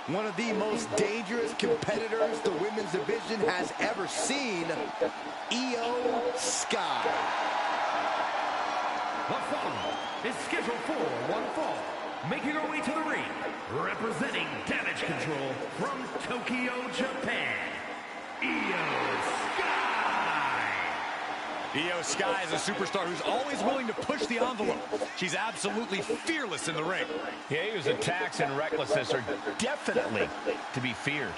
One of the most dangerous competitors the women's division has ever seen, Io Sky. The following is scheduled for one fall, making her way to the ring, representing Damage Control from Tokyo, Japan, Io Sky. Io Sky is a superstar who's always willing to push the envelope. She's absolutely fearless in the ring. Yeah, Io's attacks and recklessness are definitely to be feared.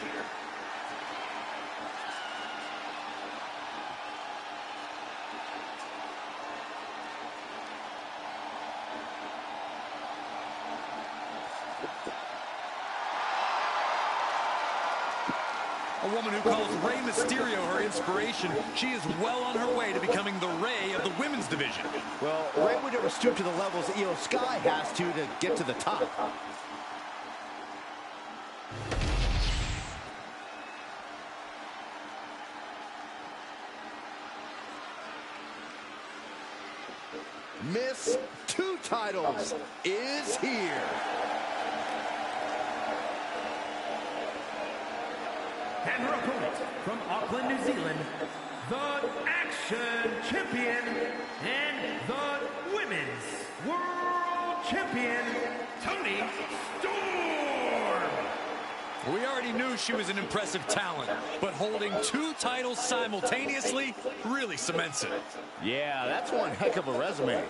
A woman who calls Rey Mysterio her inspiration. She is well on her way to becoming the Rey of the women's division. Well, Rey would never stoop to the levels Io Sky has to get to the top. Miss Two Titles is here. And her opponent from Auckland, New Zealand, the Action Champion and the Women's World Champion, Toni Storm. We already knew she was an impressive talent, but holding two titles simultaneously really cements it. Yeah, that's one heck of a resume.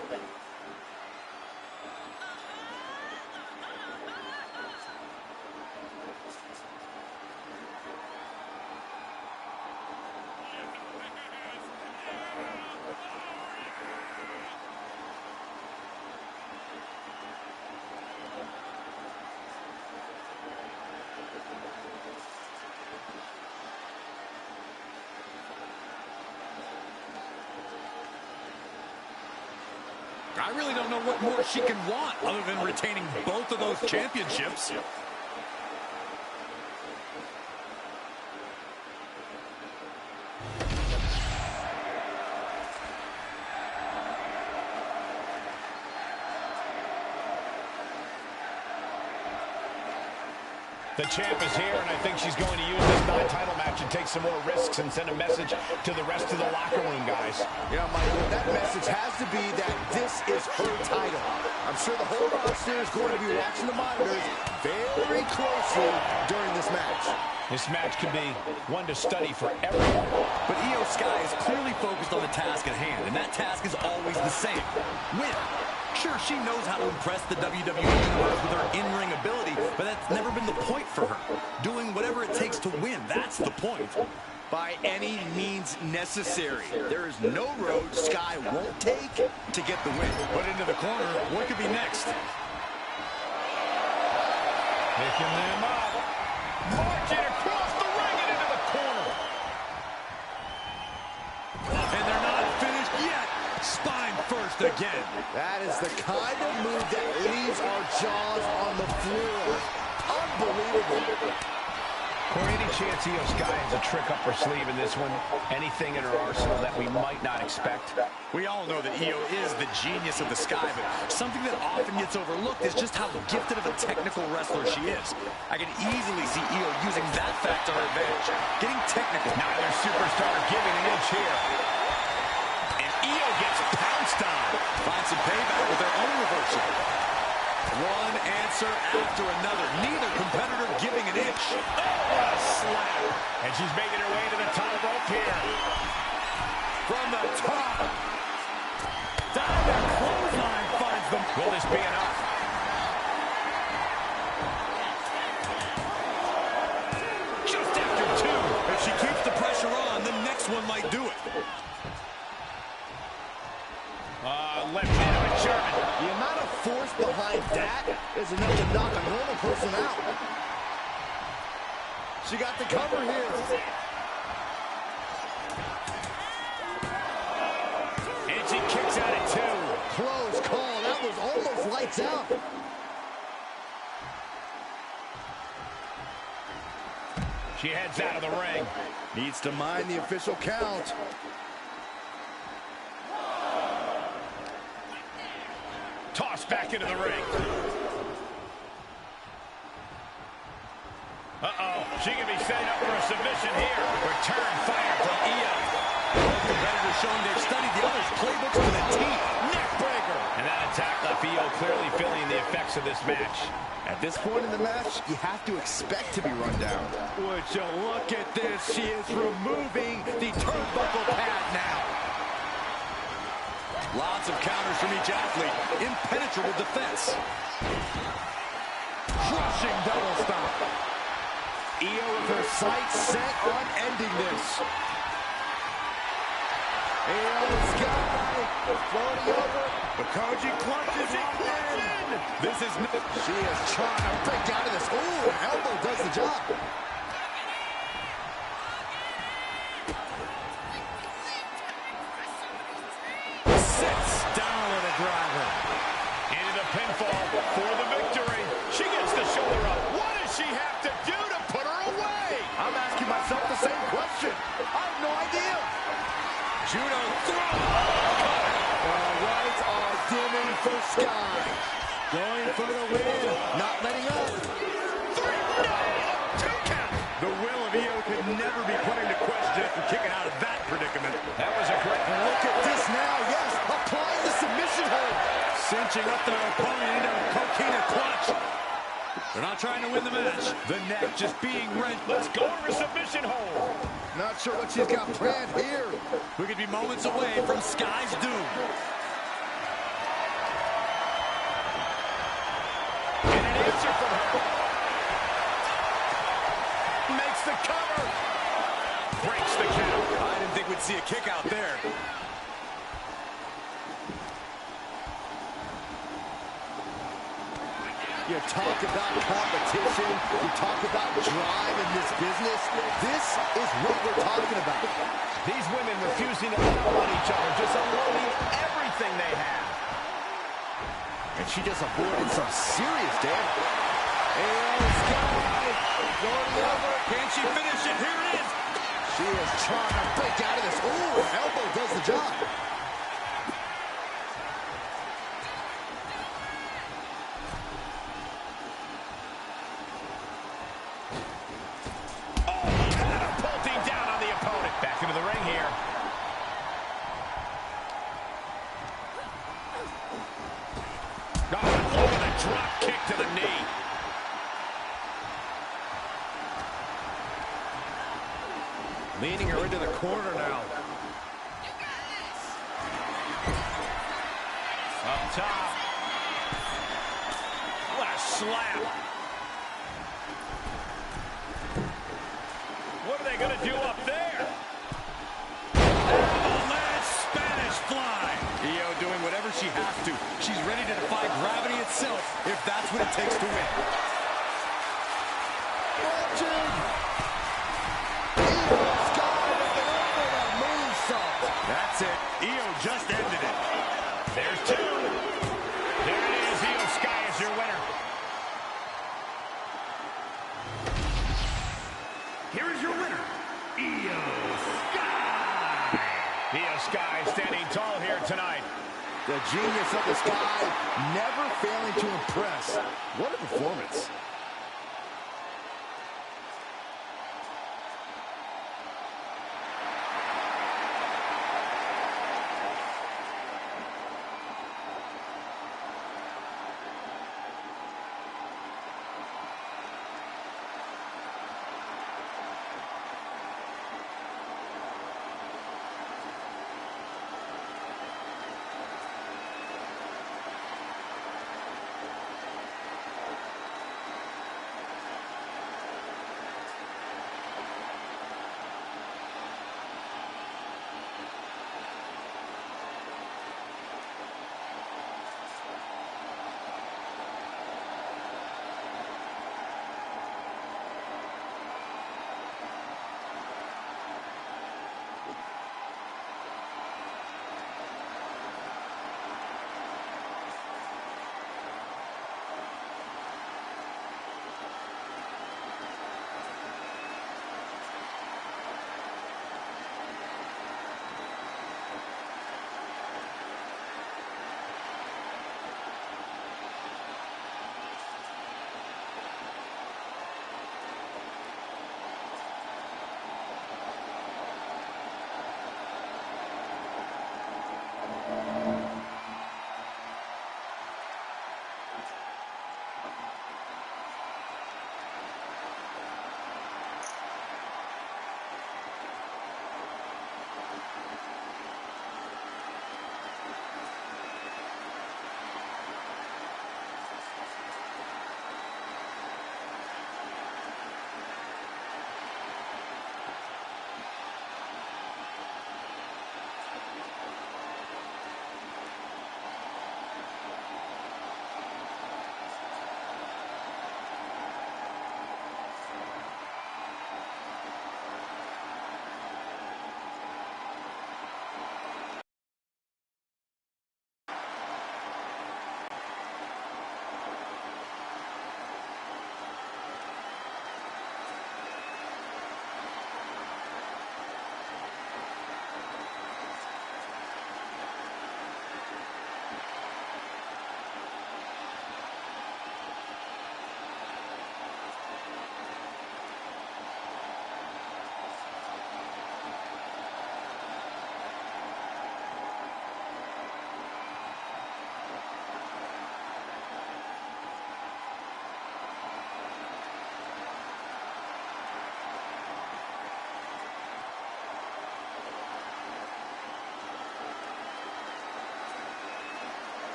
I really don't know what more she can want other than retaining both of those championships. The champ is here, and I think she's going to use this non-title match and take some more risks and send a message to the rest of the locker room, guys. Yeah, Michael, that message has to be that this is her title. I'm sure the whole roster is going to be watching the monitors very closely during this match. This match could be one to study for everyone. But Io Sky is clearly focused on the task at hand, and that task is always the same: win. Sure, she knows how to impress the WWE Universe with her in-ring ability, but that's never been the point for her. Doing whatever it takes to win, that's the point. By any means necessary. There is no road Sky won't take to get the win. But into the corner, what could be next? Picking them up. Marching across the ring and into the corner. And they're not finished yet. Spine first again. That is the kind of move that leaves our jaws on the floor. Unbelievable. For any chance Io Sky has a trick up her sleeve in this one, anything in her arsenal that we might not expect. We all know that Io is the genius of the Sky, but something that often gets overlooked is just how gifted of a technical wrestler she is. I can easily see Io using that fact to her advantage. Getting technical. Neither superstar giving an inch here. And Io gets pounced on. Find some payback with their own reversal. One answer after another. Neither competitor giving an inch. Oh, what a slap. And she's making her way to the top rope here. From the top. Down their clothesline finds them. Will this be enough? Just after two. If she keeps the pressure on, the next one might do it. Left hand of a German. The amount of force behind that is enough to knock a normal person out. She got the cover here. And she kicks out at two. Close call. That was almost lights out. She heads out of the ring. Needs to mind the official count. Tossed back into the ring. Uh-oh, she could be setting up for a submission here. Return fire from Io. Both competitors showing they've studied the other's playbooks to the T. Neck breaker. And that attack left Io clearly feeling the effects of this match. At this point in the match, you have to expect to be run down. Would you look at this? She is removing the turnbuckle pad now. Lots of counters from each athlete. Impenetrable defense. Crushing double stomp. Io with her sights set on ending this. Io Sky floating over. Koji clutches in. This is... She is trying to break out of this. Ooh, an elbow does the job. Sits down with a driver. Into the pinfall for the victory. She gets the shoulder up. What does she have to do to put her away? I'm asking myself the same question. I have no idea. Judo throw. The lights are dimming for Sky. Going for the win. Not letting up. 3, no, 2 count. The will of Io could never be put into question after kicking out of that predicament. That was a great Look at this now. Yes, applying the submission hold. Cinching up their opponent into a coquina clutch. They're not trying to win the match. The neck just being rent. Let's go to a submission hold. Not sure what she's got planned here. We could be moments away from Sky's doom. And an answer from her. Makes the cover. Breaks the count. I didn't think we'd see a kick out there. You talk about competition, you talk about drive in this business. This is what we're talking about. These women refusing to let up on each other, just unloading everything they have. And she just avoided some serious damage. And Sky going over. Can she finish it? Here it is. She is trying to break out of this. Ooh, an elbow does the job. Drop kick to the knee. Leaning her into the corner now. Up top. What a slap. What are they going to do up there? Spanish fly. Io doing whatever she has to. She's ready to defy gravity itself if that's what it takes to win. That's it. Io just ended it. There's 2. There it is. Io Sky is your winner. Here is your winner, Io Sky. Io Sky standing tall here tonight. The genius of the Sky, never failing to impress. What a performance.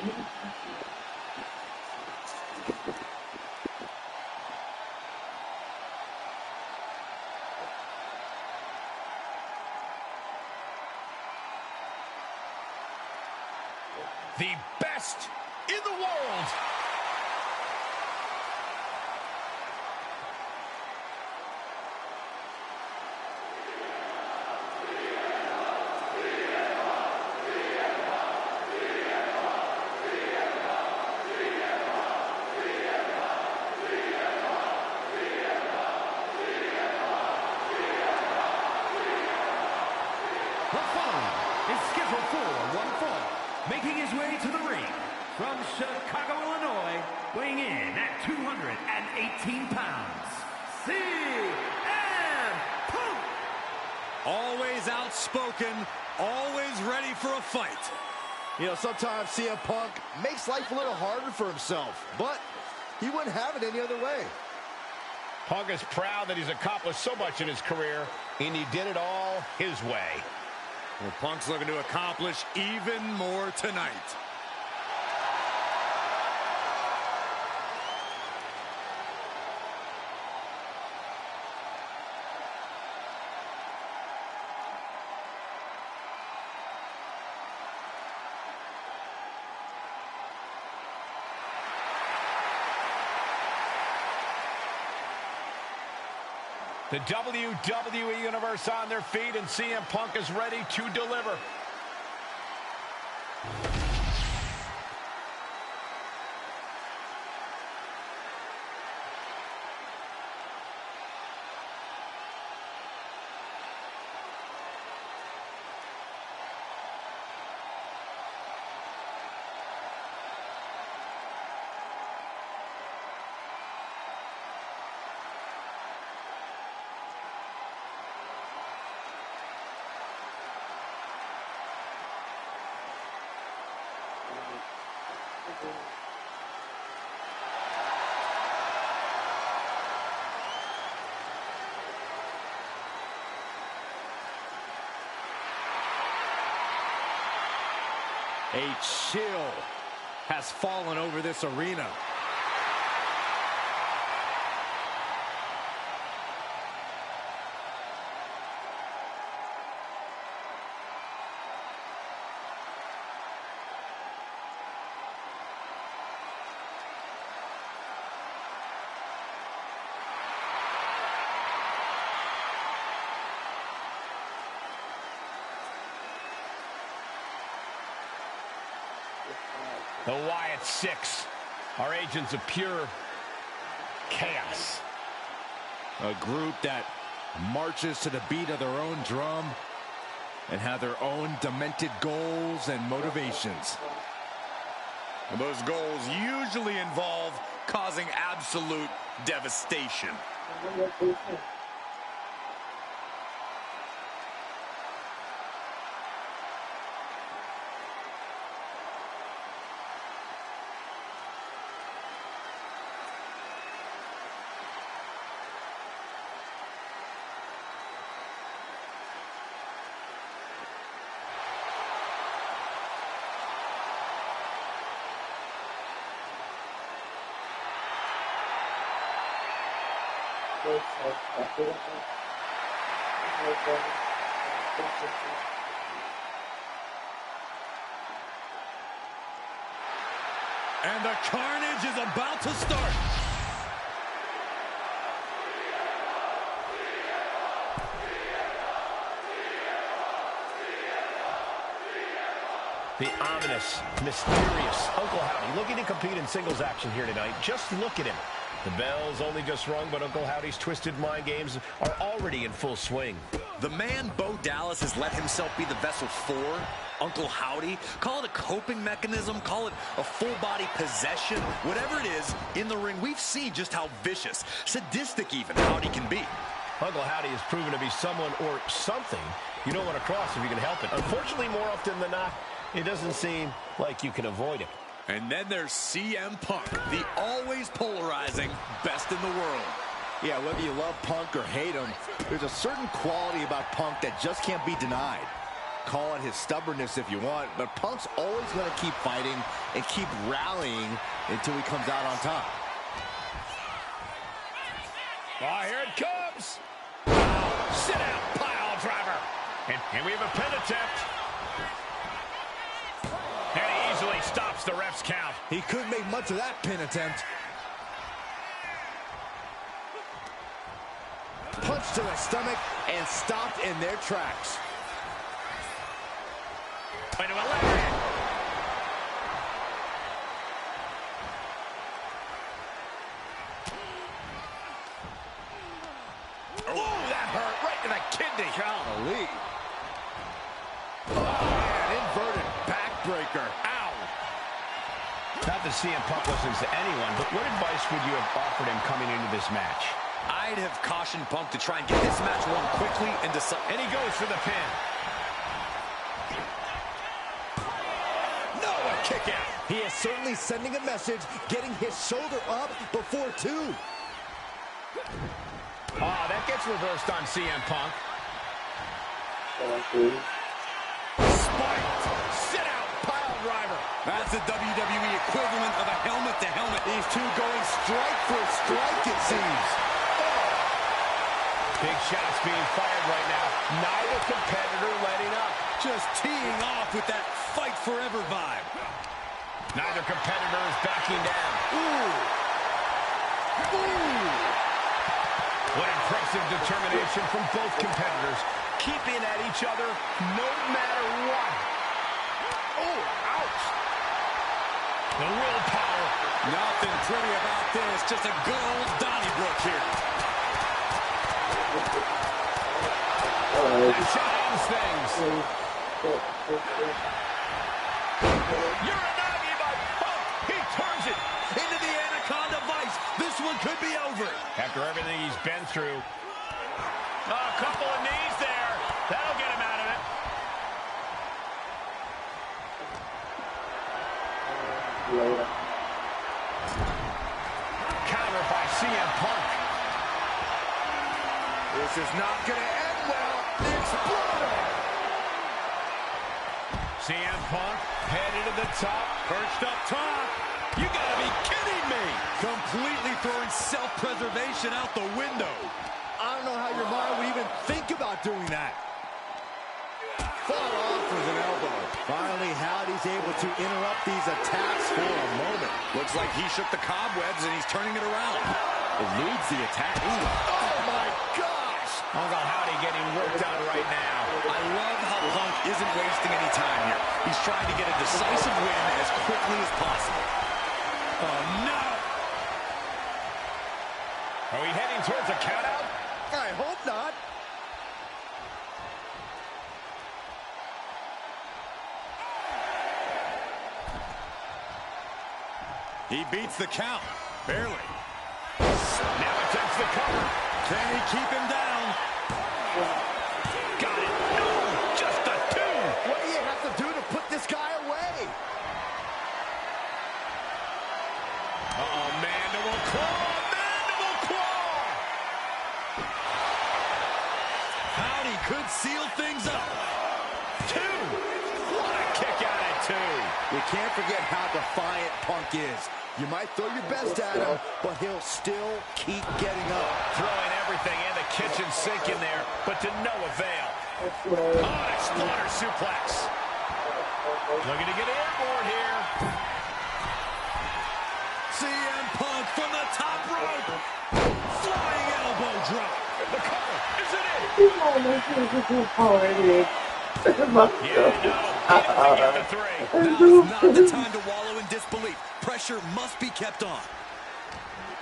The best in the world. The following is scheduled for one fall, making his way to the ring from Chicago, Illinois, weighing in at 218 pounds, CM Punk! Always outspoken, always ready for a fight. You know, sometimes CM Punk makes life a little harder for himself, but he wouldn't have it any other way. Punk is proud that he's accomplished so much in his career, and he did it all his way. Well, Punk's looking to accomplish even more tonight. The WWE Universe on their feet, and CM Punk is ready to deliver. A chill has fallen over this arena. The Wyatt Six are agents of pure chaos. A group that marches to the beat of their own drum and have their own demented goals and motivations. And those goals usually involve causing absolute devastation. And the carnage is about to start. The ominous, mysterious Uncle Howdy looking to compete in singles action here tonight. Just look at him. The bell's only just rung, but Uncle Howdy's twisted mind games are already in full swing. The man Bo Dallas has let himself be the vessel for Uncle Howdy. Call it a coping mechanism, call it a full-body possession. Whatever it is, in the ring, we've seen just how vicious, sadistic even, Howdy can be. Uncle Howdy has proven to be someone or something you don't want to cross if you can help it. Unfortunately, more often than not, it doesn't seem like you can avoid it. And then there's CM Punk, the always polarizing best in the world. Yeah, whether you love Punk or hate him, there's a certain quality about Punk that just can't be denied. call it his stubbornness if you want, but Punk's always going to keep fighting and keep rallying until he comes out on top. Oh, here it comes. Sit out, pile driver. And we have a pin attempt. And he easily stops the ref's count. He couldn't make much of that pin attempt. Punch to the stomach and stopped in their tracks. Into a lariat. Oh, that hurt right to the kidney. Golly. Oh, man, inverted backbreaker. Ow. Not that CM Punk listens to anyone, but what advice would you have offered him coming into this match? I'd have cautioned Punk to try and get this match won quickly and decide. And he goes for the pin. No, a kick out. He is certainly sending a message, getting his shoulder up before two. Oh, that gets reversed on CM Punk. Spiked. Sit out, pile driver. That's the WWE equivalent of a helmet-to-helmet. These two going strike for strike, it seems. Big shots being fired right now. Neither competitor letting up. Just teeing off with that fight forever vibe. Neither competitor is backing down. Ooh. Ooh. What impressive determination from both competitors. Keeping at each other no matter what. Oh, ouch. The willpower. Nothing pretty about this. Just a good old Donnybrook here. That shot ends things. Uranagi by Punk. He turns it into the Anaconda Vice. This one could be over. After everything he's been through. Oh, a couple of knees there. That'll get him out of it. Counter by CM Punk. This is not going to end well. Exploder. CM Punk headed to the top. Perched up top. You gotta be kidding me. Completely throwing self-preservation out the window. I don't know how your mind would even think about doing that. Fought off with an elbow. Finally, Howdy's able to interrupt these attacks for a moment. Looks like he shook the cobwebs and he's turning it around. Eludes the attack. Ooh. Oh, my gosh. Uncle Howdy getting worked on right now. I love how Punk isn't wasting any time here. He's trying to get a decisive win as quickly as possible. Oh, no. Are we heading towards a countout? I hope not. He beats the count. Barely. Now attempts the cover. Can he keep him down? Got it. No, just a two. What do you have to do to put this guy away? Uh-oh, mandible claw. Mandible claw. Howdy could seal things up. Two. What a kick out at two. You can't forget how defiant Punk is. You might throw your best at him, but he'll still keep getting up. Throwing everything in the kitchen sink in there, but to no avail. Oh, an exploder suplex. Looking to get airborne here. CM Punk from the top rope. Flying elbow drop. The cover. Is it in? Yeah, no. He doesn't get the three. Now's not the time to wallow in disbelief. Pressure must be kept on.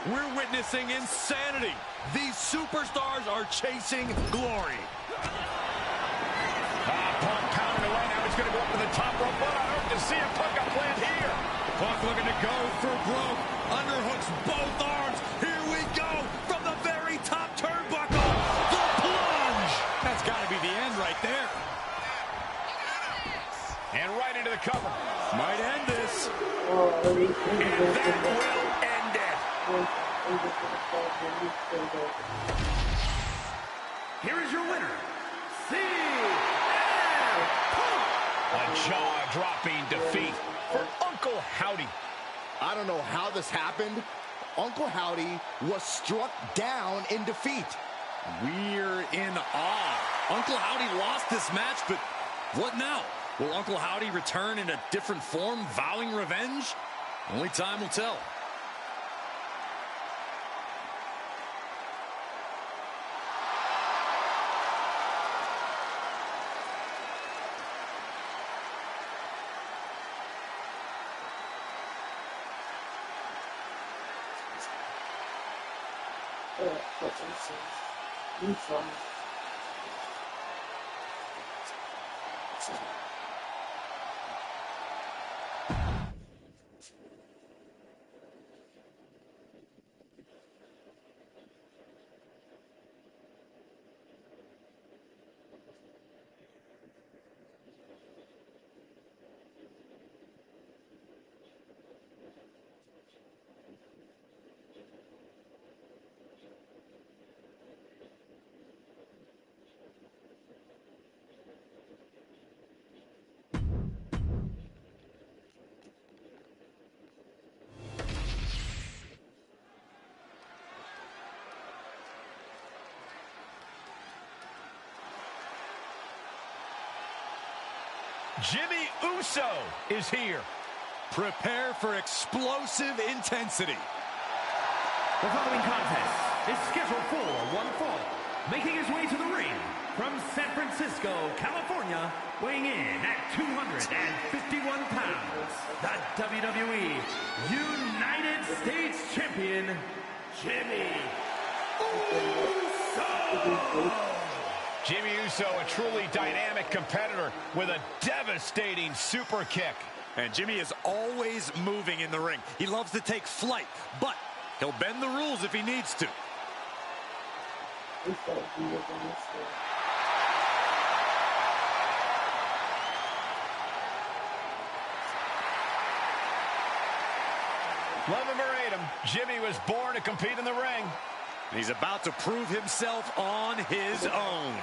We're witnessing insanity. These superstars are chasing glory. Punk pounding away. Now he's going to go up to the top rope. What on earth does CM Punk got planned here? Punk looking to go for broke. Underhooks both arms. Here we go from the very top turnbuckle. The plunge. That's got to be the end right there. And right into the cover. Might end this. And that will end it. Here is your winner, CM Punk. A jaw-dropping defeat for Uncle Howdy. I don't know how this happened. Uncle Howdy was struck down in defeat. We're in awe. Uncle Howdy lost this match, but what now? Will Uncle Howdy return in a different form, vowing revenge? Only time will tell. Jimmy Uso is here. Prepare for explosive intensity. The following contest is scheduled for one fall. Making his way to the ring from San Francisco, California, weighing in at 251 pounds, the WWE United States Champion, Jimmy Uso. Jimmy Uso, a truly dynamic competitor with a devastating super kick. And Jimmy is always moving in the ring. He loves to take flight, but he'll bend the rules if he needs to. Love him or hate him, Jimmy was born to compete in the ring. He's about to prove himself on his own.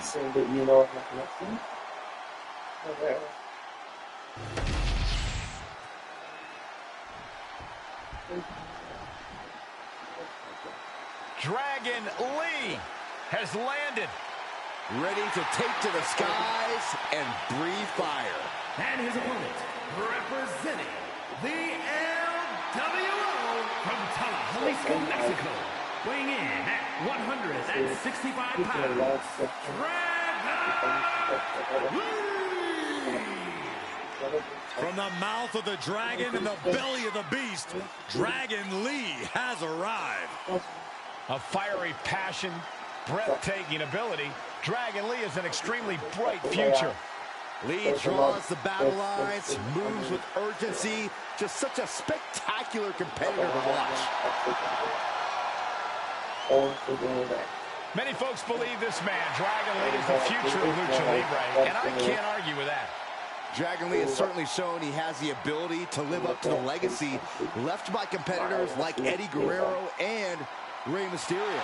Dragon Lee has landed. Ready to take to the skies and breathe fire. And his opponent, representing the LWO from Jalisco, Mexico, weighing in at 165 pounds, Dragon Lee! From the mouth of the dragon and the belly of the beast, Dragon Lee has arrived. A fiery passion, breathtaking ability. Dragon Lee has an extremely bright future. Lee draws the battle lines, moves with urgency. Just such a spectacular competitor to watch. Many folks believe this man, Dragon Lee, is the future of Lucha Libre, and I can't argue with that. Dragon Lee has certainly shown he has the ability to live up to the legacy left by competitors like Eddie Guerrero and Rey Mysterio.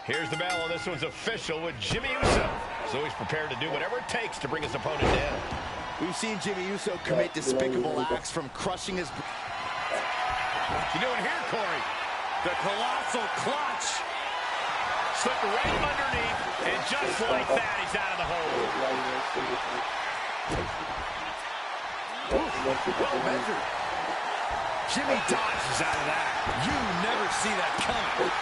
Here's the bell, and this one's official with Jimmy Uso. So he's prepared to do whatever it takes to bring his opponent down. We've seen Jimmy Uso commit despicable acts from crushing his... What you doing here, Corey? The colossal clutch. Slipped right underneath, and just like that, he's out of the hole. Well measured. Jimmy dodges out of that. You never see that coming.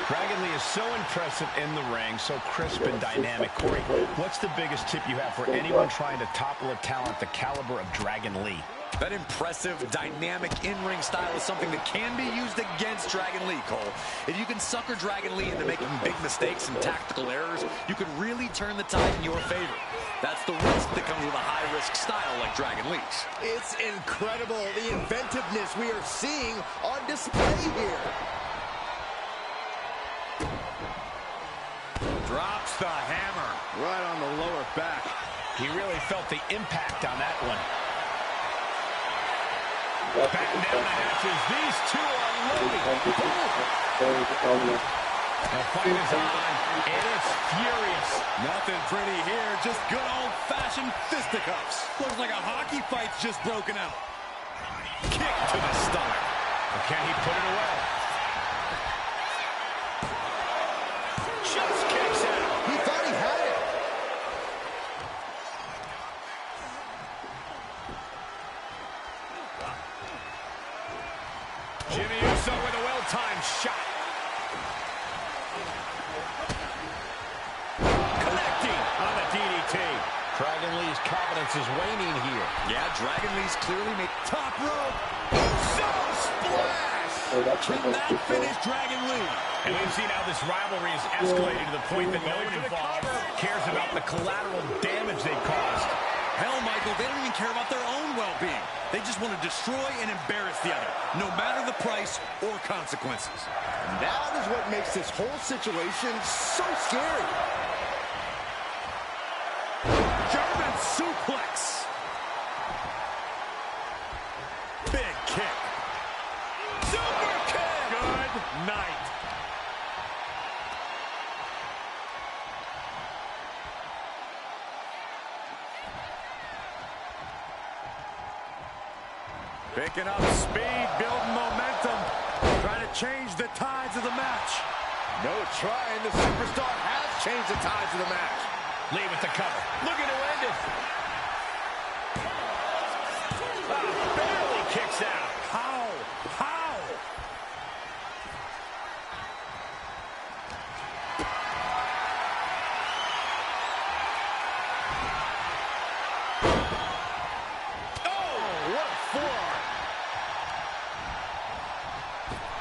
Dragon Lee is so impressive in the ring, so crisp and dynamic. Corey, what's the biggest tip you have for anyone trying to topple a talent the caliber of Dragon Lee? That impressive, dynamic in-ring style is something that can be used against Dragon Lee, Cole. If you can sucker Dragon Lee into making big mistakes and tactical errors, you can really turn the tide in your favor. That's the risk that comes with a high-risk style like Dragon Lee's. It's incredible, the inventiveness we are seeing on display here. Drops the hammer right on the lower back. He really felt the impact on that one. Batten down the hatches. These two are loaded. The fight is on, and it's furious. Nothing pretty here, just good old-fashioned fisticuffs. Looks like a hockey fight's just broken out. Kick to the stomach. Or can he put it away? Just kicks out. He thought he had it. Jimmy Uso with a well-timed shot. Connecting on the DDT. Dragon Lee's confidence is waning here. Yeah, Dragon Lee's clearly made top rope. Uso splash. Can that finish Dragon Lee? And we've seen how this rivalry has escalated to the point that no one involved cares about the collateral damage they've caused. Hell, Michael, they don't even care about their own well-being. They just want to destroy and embarrass the other, no matter the price or consequences. And that is what makes this whole situation so scary. German suplex. Big kick. Super kick. Good night. Picking up speed, building momentum, trying to change the tides of the match. No trying, the superstar has changed the tides of the match. Lee with the cover. Looking to end it. Barely kicks out. How?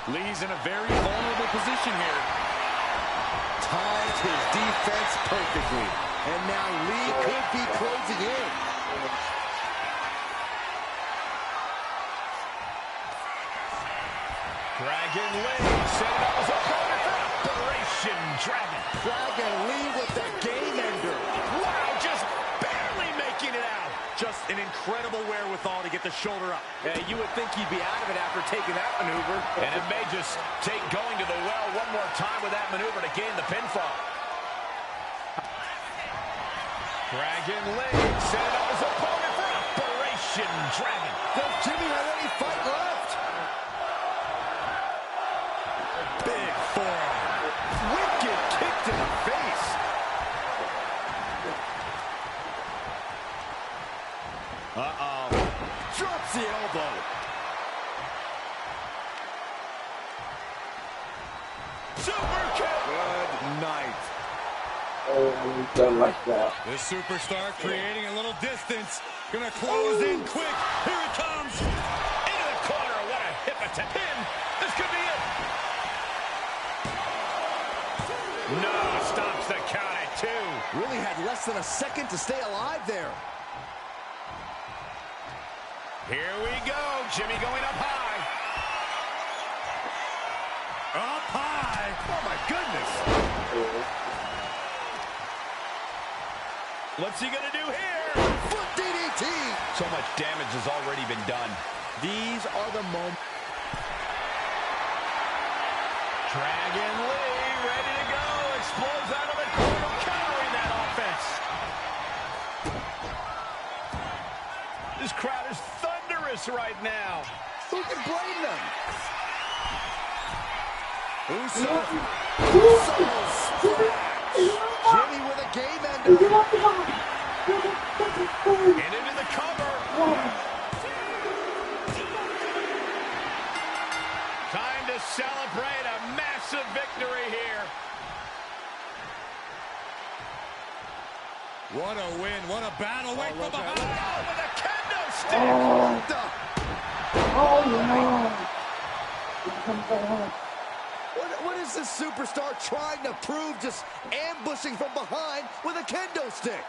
Lee's in a very vulnerable position here. Timed his defense perfectly. And now Lee could be closing in. Dragon Lee set it up as a opponent for Operation Dragon. Dragon Lee with the game ender. Wow, just barely making it out. Just an incredible wherewithal to get the shoulder up. Yeah, you would think he'd be out of it after taking that maneuver. And it may just take going to the well one more time with that maneuver to gain the pinfall. Dragon Lee set it up as a opponent for Operation Dragon. Does Jimmy have any fight left? Big forearm. Wicked kick to the face. Uh-oh. Drops the elbow. Super kick. Good night. Oh, done like that. This superstar creating a little distance. Gonna close in quick. Here it comes. Into the corner. What a hip attack. Pin. This could be it. No, stops the count at 2. Really had less than a second to stay alive there. Here we go. Jimmy going up high. Up high. Oh, my goodness. What's he gonna do here? Foot DDT. So much damage has already been done. These are the moments. Dragon Lee ready to go. Explodes out of the corner, countering that offense. This crowd is thunderous right now. Who can blame them? Uso. Jimmy with a game ender. And into the cover. Time to celebrate a massive victory here. What a win. What a battle. Wait from behind. Oh, with a kendo stick. What is this superstar trying to prove, just ambushing from behind with a kendo stick?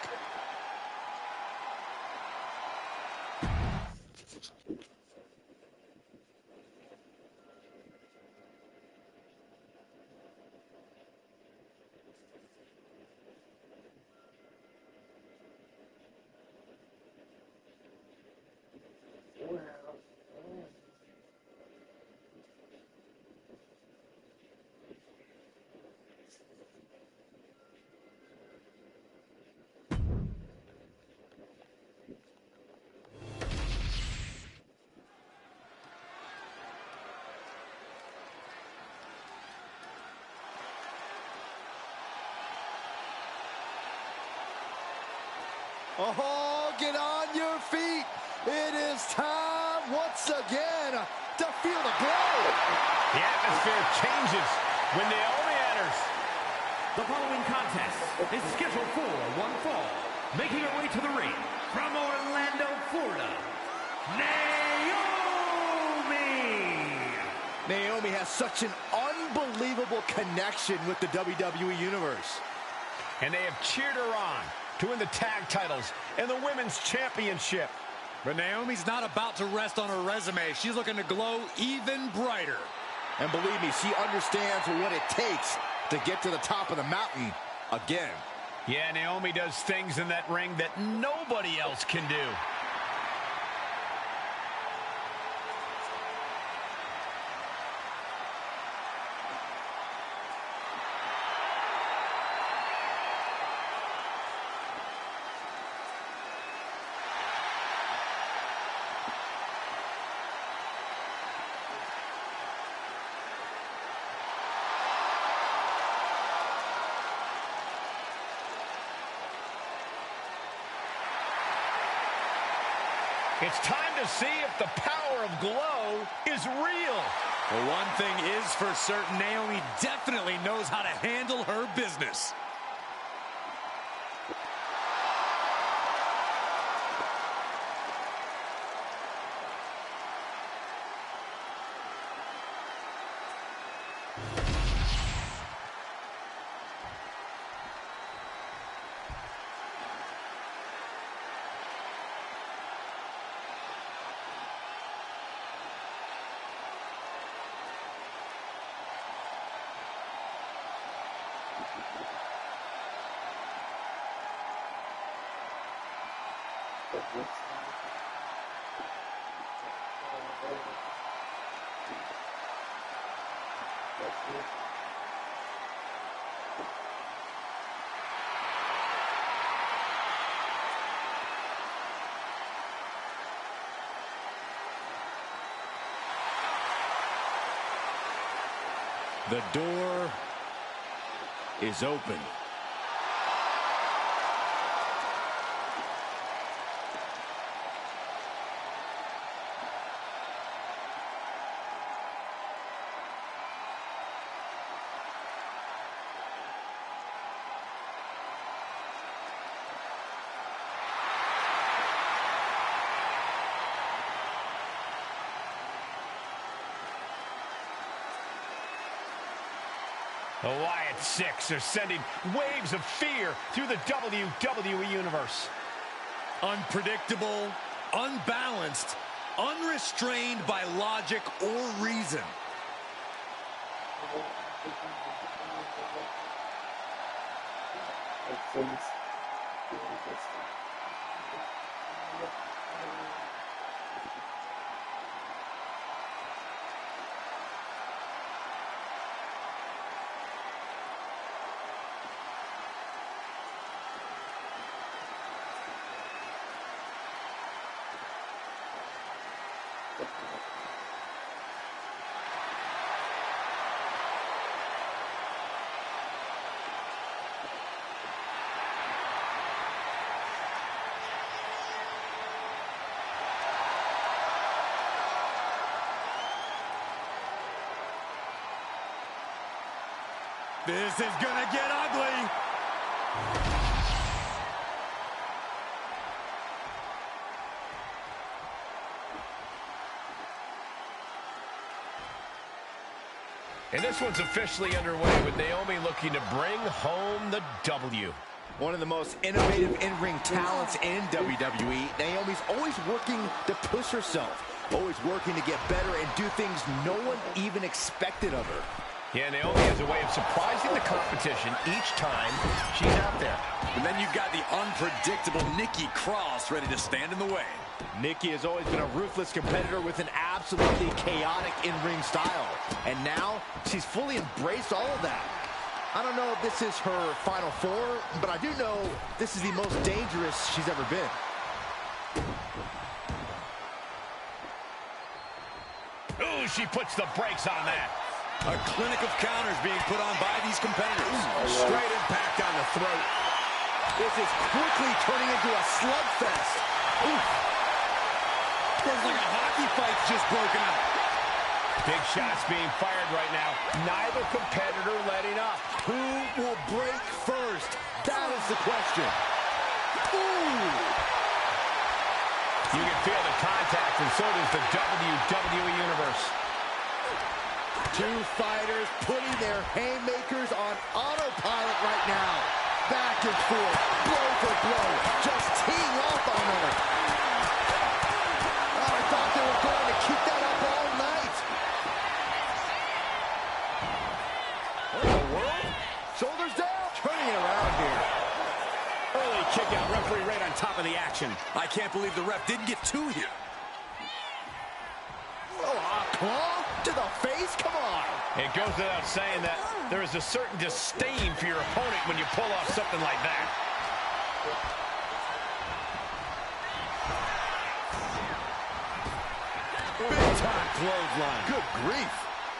Oh, get on your feet. It is time once again to feel the glow. The atmosphere changes when Naomi enters. The following contest is scheduled for one fall. Making her way to the ring from Orlando, Florida, Naomi has such an unbelievable connection with the WWE Universe. And they have cheered her on to win the tag titles and the women's championship. But Naomi's not about to rest on her resume. She's looking to glow even brighter. And believe me, she understands what it takes to get to the top of the mountain again. Yeah, Naomi does things in that ring that nobody else can do. It's time to see if the power of glow is real. Well, one thing is for certain, Naomi definitely knows how to handle her business. The door is open. The Wyatt Six are sending waves of fear through the WWE Universe. Unpredictable, unbalanced, unrestrained by logic or reason. This is gonna get ugly. And this one's officially underway with Naomi looking to bring home the W. One of the most innovative in-ring talents in WWE. Naomi's always working to push herself, always working to get better and do things no one even expected of her. Yeah, Naomi has a way of surprising the competition each time she's out there. And then you've got the unpredictable Nikki Cross ready to stand in the way. Nikki has always been a ruthless competitor with an absolutely chaotic in-ring style. And now she's fully embraced all of that. I don't know if this is her final four, but I do know this is the most dangerous she's ever been. Ooh, she puts the brakes on that. A clinic of counters being put on by these competitors. Straight impact on the throat. This is quickly turning into a slugfest. Oof. Looks like a hockey fight's just broken out. Big shots being fired right now. Neither competitor letting up. Who will break first? That is the question. Ooh. You can feel the contact, and so does the WWE Universe. Two fighters putting their haymakers on autopilot right now. Back and forth, blow for blow, just teeing off on another. Oh, I thought they were going to keep that up all night. What in the world? Shoulders down, turning it around here. Early kick out, referee right on top of the action. I can't believe the ref didn't get two here. Oh, a claw to the face? Come on. It goes without saying that there is a certain disdain for your opponent when you pull off something like that. Big time clothesline. Good grief.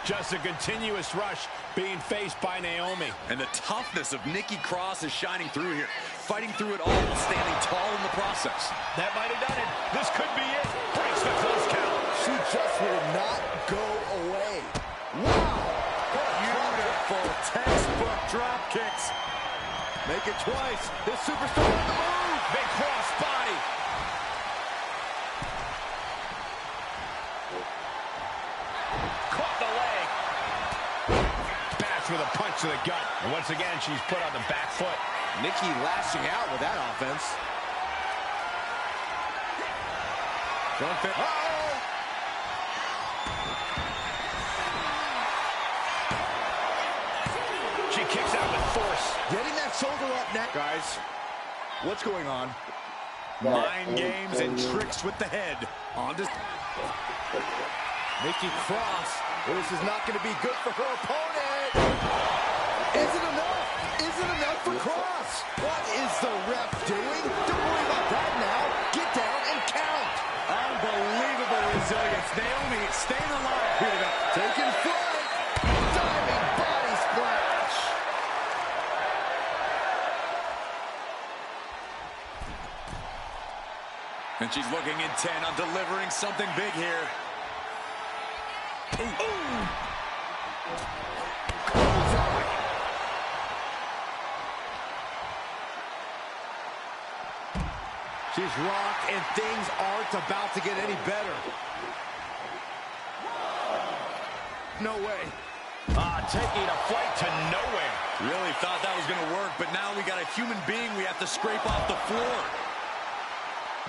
Just a continuous rush being faced by Naomi. And the toughness of Nikki Cross is shining through here. Fighting through it all, standing tall in the process. That might have done it. This could be it. Breaks the close count. She just will not go away. Wow. Beautiful textbook drop kicks. Make it twice. This superstar on the move. Big cross body. Caught the leg. Bash with a punch to the gut. And once again, she's put on the back foot. Nikki lashing out with that offense. Uh-oh. She kicks out with force. Getting that shoulder up next. Guys, what's going on? Mind games and tricks with the head. On to Nikki Cross. This is not going to be good for her opponent. Is it enough? Is it enough for Cross? What is the ref doing? Don't worry about that now. Get down and count. Unbelievable resilience. Naomi staying alive here tonight. Taking flight. Diving body splash. And she's looking intent on delivering something big here. Ooh. Ooh. She's rocked, and things aren't about to get any better. No way. Taking a flight to nowhere. Really thought that was going to work, but now we got a human being we have to scrape off the floor.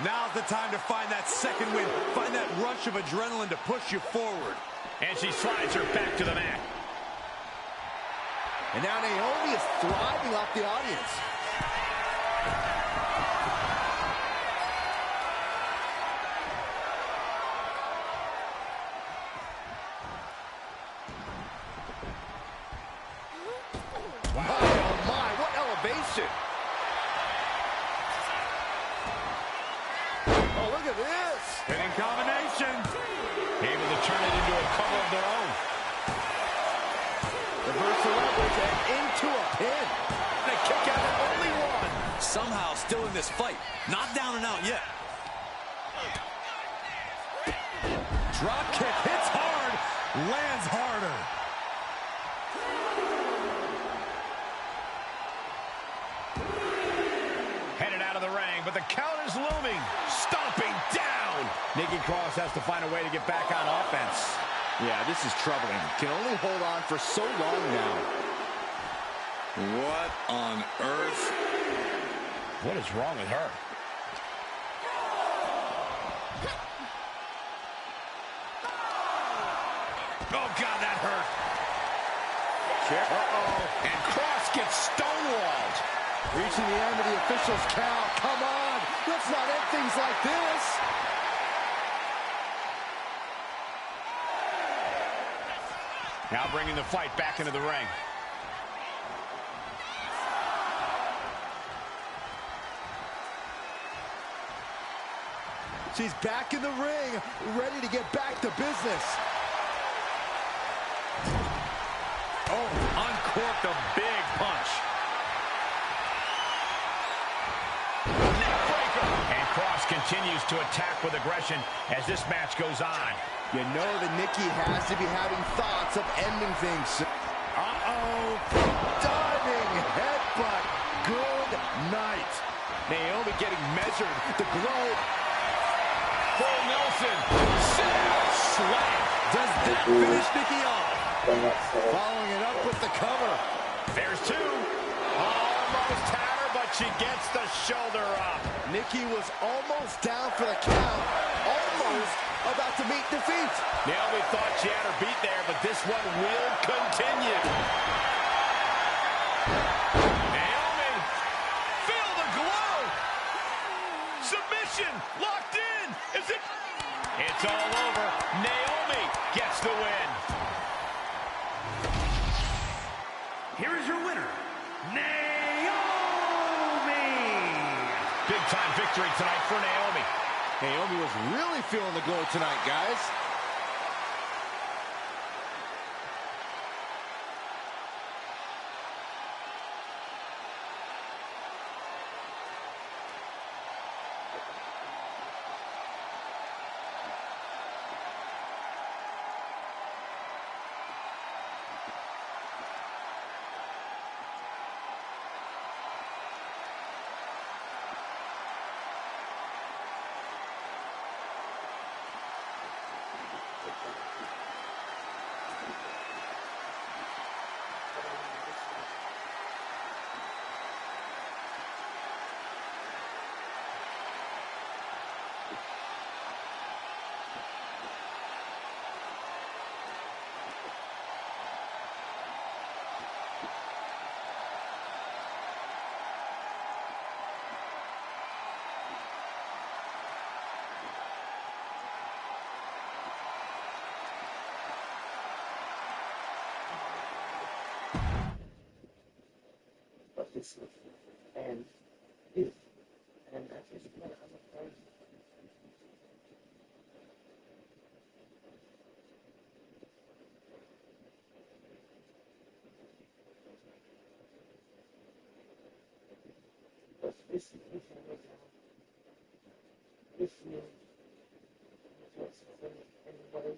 Now's the time to find that second win. Find that rush of adrenaline to push you forward. And she slides her back to the mat. And now Naomi is thriving off the audience. Wow. Oh my, what elevation. Oh, look at this. Hitting combination. Able to turn it into a cover of their own. Reversal leverage and into a pin. And a kick out of only one. Somehow still in this fight. Not down and out yet. Drop kick hits hard. Lands harder. Headed out of the ring, but the count is looming. Stomping down. Nikki Cross has to find a way to get back on offense. Yeah, this is troubling. Can only hold on for so long now. What on earth? What is wrong with her? Oh, God, that hurt. Uh-oh. And Cross gets stonewalled. Reaching the end of the official's count. Come on. Let's not end things like this. Now bringing the fight back into the ring. She's back in the ring, ready to get back to business. Oh, uncorked a big punch. continues to attack with aggression as this match goes on. You know that Nikki has to be having thoughts of ending things. Uh-oh. Diving headbutt. Good night. Naomi getting measured. The globe. Full Nelson. Slam. Does that finish Nikki off? Following it up with the cover. There's two. Almost had her, but she gets the shoulder up. Nikki was almost down for the count. Almost about to meet defeat. Naomi thought she had her beat there, but this one will continue. Naomi, feel the glow. Submission, locked in. Is it? It's all over. Naomi gets the win. Here is your winner, Naomi. Big time victory tonight for Naomi. Naomi was really feeling the glow tonight, guys. And if and at this point I'm afraid but this is anybody.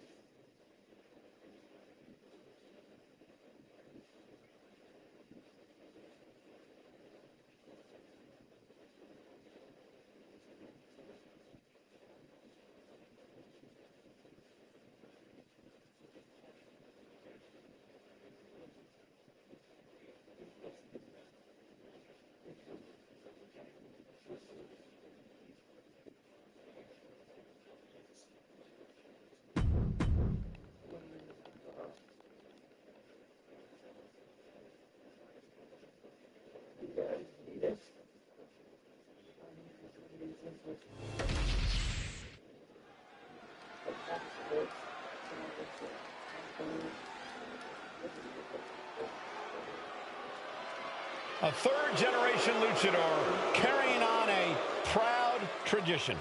A third-generation luchador carrying on a proud tradition.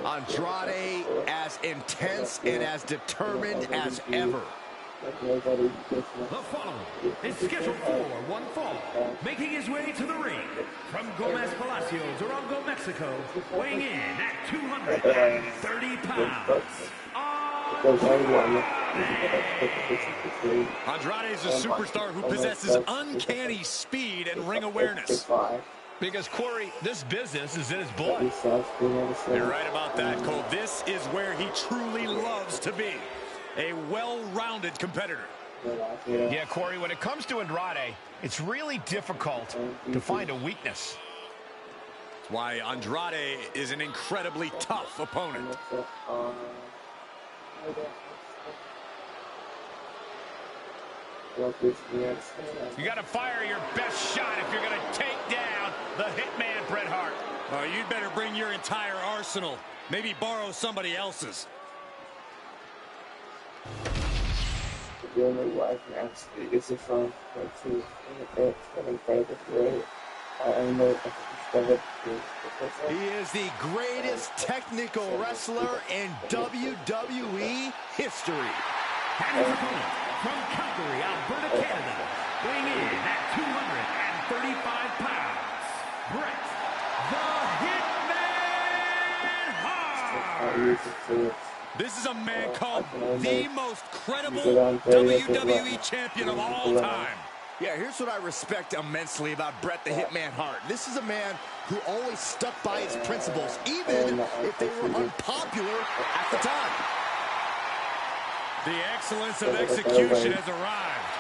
Andrade as intense and as determined as ever. The following is scheduled for one fall, making his way to the ring from Gomez Palacios, Durango, Mexico, weighing in at 230 pounds. Andrade is a superstar who possesses uncanny speed and ring awareness. Because, Corey, this business is in his blood. You're right about that, Cole. This is where he truly loves to be. A well-rounded competitor. Yeah, Corey, when it comes to Andrade, it's really difficult to find a weakness. That's why Andrade is an incredibly tough opponent. You got to fire your best shot if you're going to take down the Hitman, Bret Hart. You'd better bring your entire arsenal. Maybe borrow somebody else's. The only way I can actually is if I'm going to incredible great. I know he is the greatest technical wrestler in WWE history. And his opponent from Calgary, Alberta, Canada, weighing in at 235 pounds, Bret the Hitman use it to This is a man called the make most credible get on Brady at the WWE right. champion of all time. Yeah, here's what I respect immensely about Bret the Hitman Hart. This is a man who always stuck by his principles, even if they were unpopular at the time. The excellence of execution has arrived.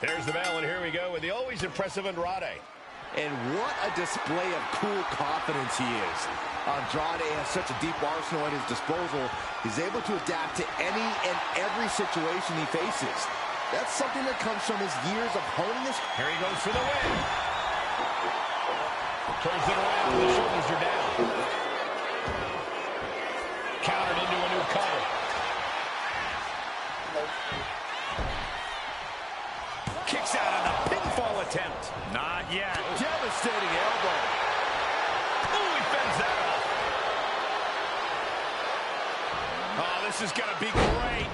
There's the bell, and here we go with the always impressive Andrade. And what a display of cool confidence he is. Andrade has such a deep arsenal at his disposal. He's able to adapt to any and every situation he faces. That's something that comes from his years of honing his... Here he goes for the win. Turns it around, the shoulders are down. Countered into a new cover. Kicks out on the pinfall attempt. Not yet. Devastating elbow. Oh, he fends that off. Oh, this is going to be great.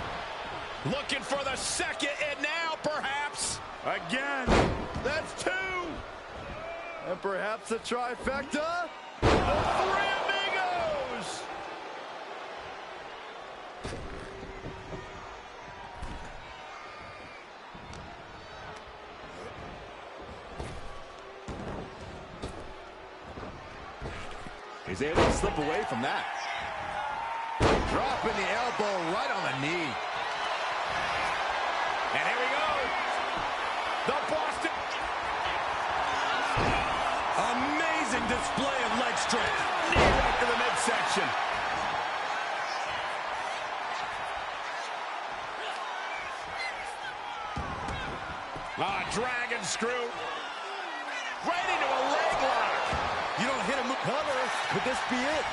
Looking for the second, and now perhaps. Again. That's two. And perhaps a trifecta. The Three Amigos. He's able to slip away from that. Dropping the elbow right on the knee. And here we go. The Boston. Amazing display of leg strength. Knee right to the midsection. Dragon screw. Right into a leg lock. You don't hit him with cover. Could this be it?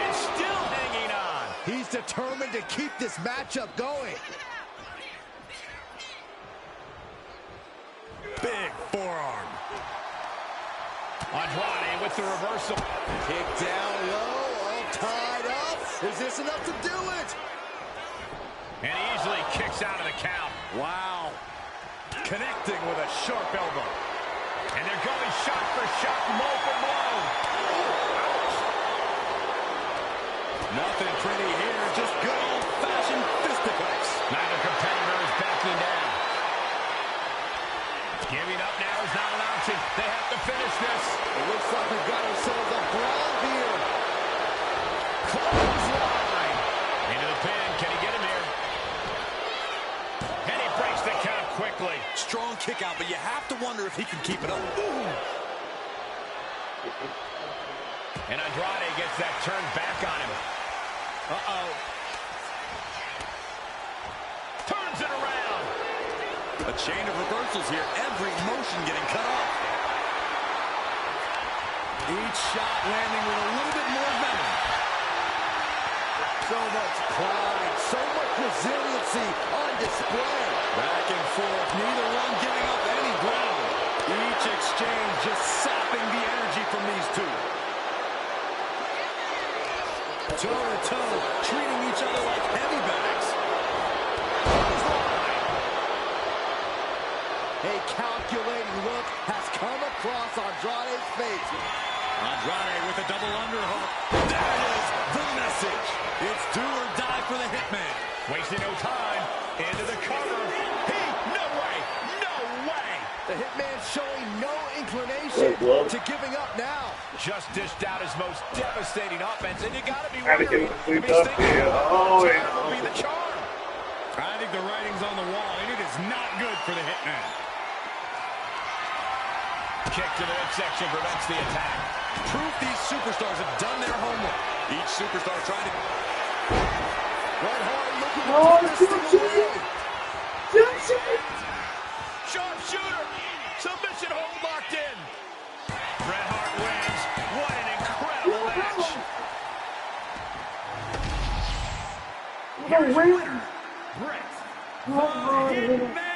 And still hanging on. He's determined to keep this matchup going. Big forearm. Andrade with the reversal. Kick down low, all tied up. Is this enough to do it? And he easily kicks out of the count. Wow. Connecting with a sharp elbow. And they're going shot for shot, blow for blow. Nothing pretty here, just good old-fashioned fisticuffs. Neither competitor is backing down. Giving up now is not an option. They have to finish this. It looks like we've got ourselves a brawl here. Clothesline. Into the pin. Can he get him here? And he breaks the count quickly. Strong kick out, but you have to wonder if he can keep it up. Ooh. And Andrade gets that turn back on him. Uh-oh. Turns it around. A chain of reversals here. Every motion getting cut off. Each shot landing with a little bit more venom. So much pride, so much resiliency on display. Back and forth, neither one giving up any ground. Each exchange just sapping the energy from these two. Toe-to-toe, treating each other like heavy bags. A calculating look has come across Andrade's face. Andrade with a double underhook. There it is, the message. It's do or die for the Hitman. Wasting no time. Into the cover. No way. No way. The Hitman showing no inclination to giving up now. Just dished out his most devastating offense, and you got to be Gotta worried. get him cleaned up here. Oh, yeah. Will be the charm. I think the writing's on the wall, and it is not good for the Hitman. Kick to the midsection prevents the attack. Proof these superstars have done their homework. Each superstar trying to... Bret Hart looking to Oh, take this thing away. Sharpshooter. Submission hold locked in. Bret Hart wins. What an incredible match. No way. Bret Oh, the Hitman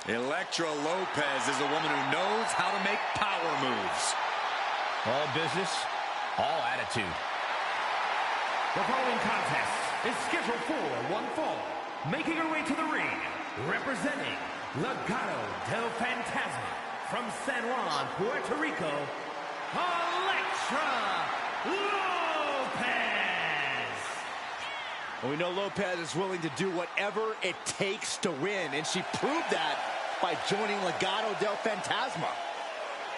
Elektra Lopez is a woman who knows how to make power moves. All business, all attitude. The following contest is scheduled for one fall. Making her way to the ring, representing Legado del Fantasma from San Juan, Puerto Rico, Elektra Lopez. We know Lopez is willing to do whatever it takes to win, and she proved that by joining Legado del Fantasma.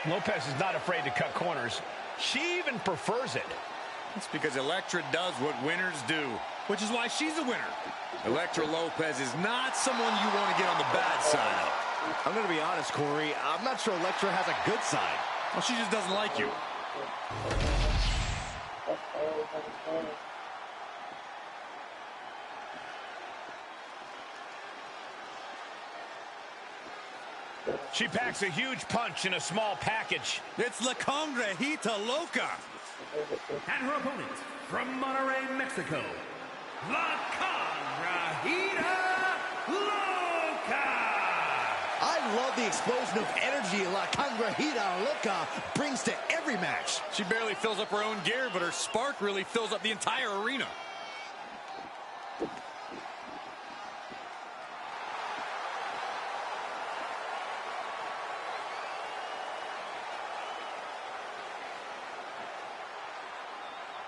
Lopez is not afraid to cut corners. She even prefers it. It's because Elektra does what winners do, which is why she's a winner. Elektra Lopez is not someone you want to get on the bad side of. I'm going to be honest, Corey. I'm not sure Elektra has a good side. Well, she just doesn't like you. She packs a huge punch in a small package. It's La Congrejita Loca. And her opponent from Monterrey, Mexico, La Congrejita Loca. I love the explosion of energy La Congrejita Loca brings to every match. She barely fills up her own gear, but her spark really fills up the entire arena.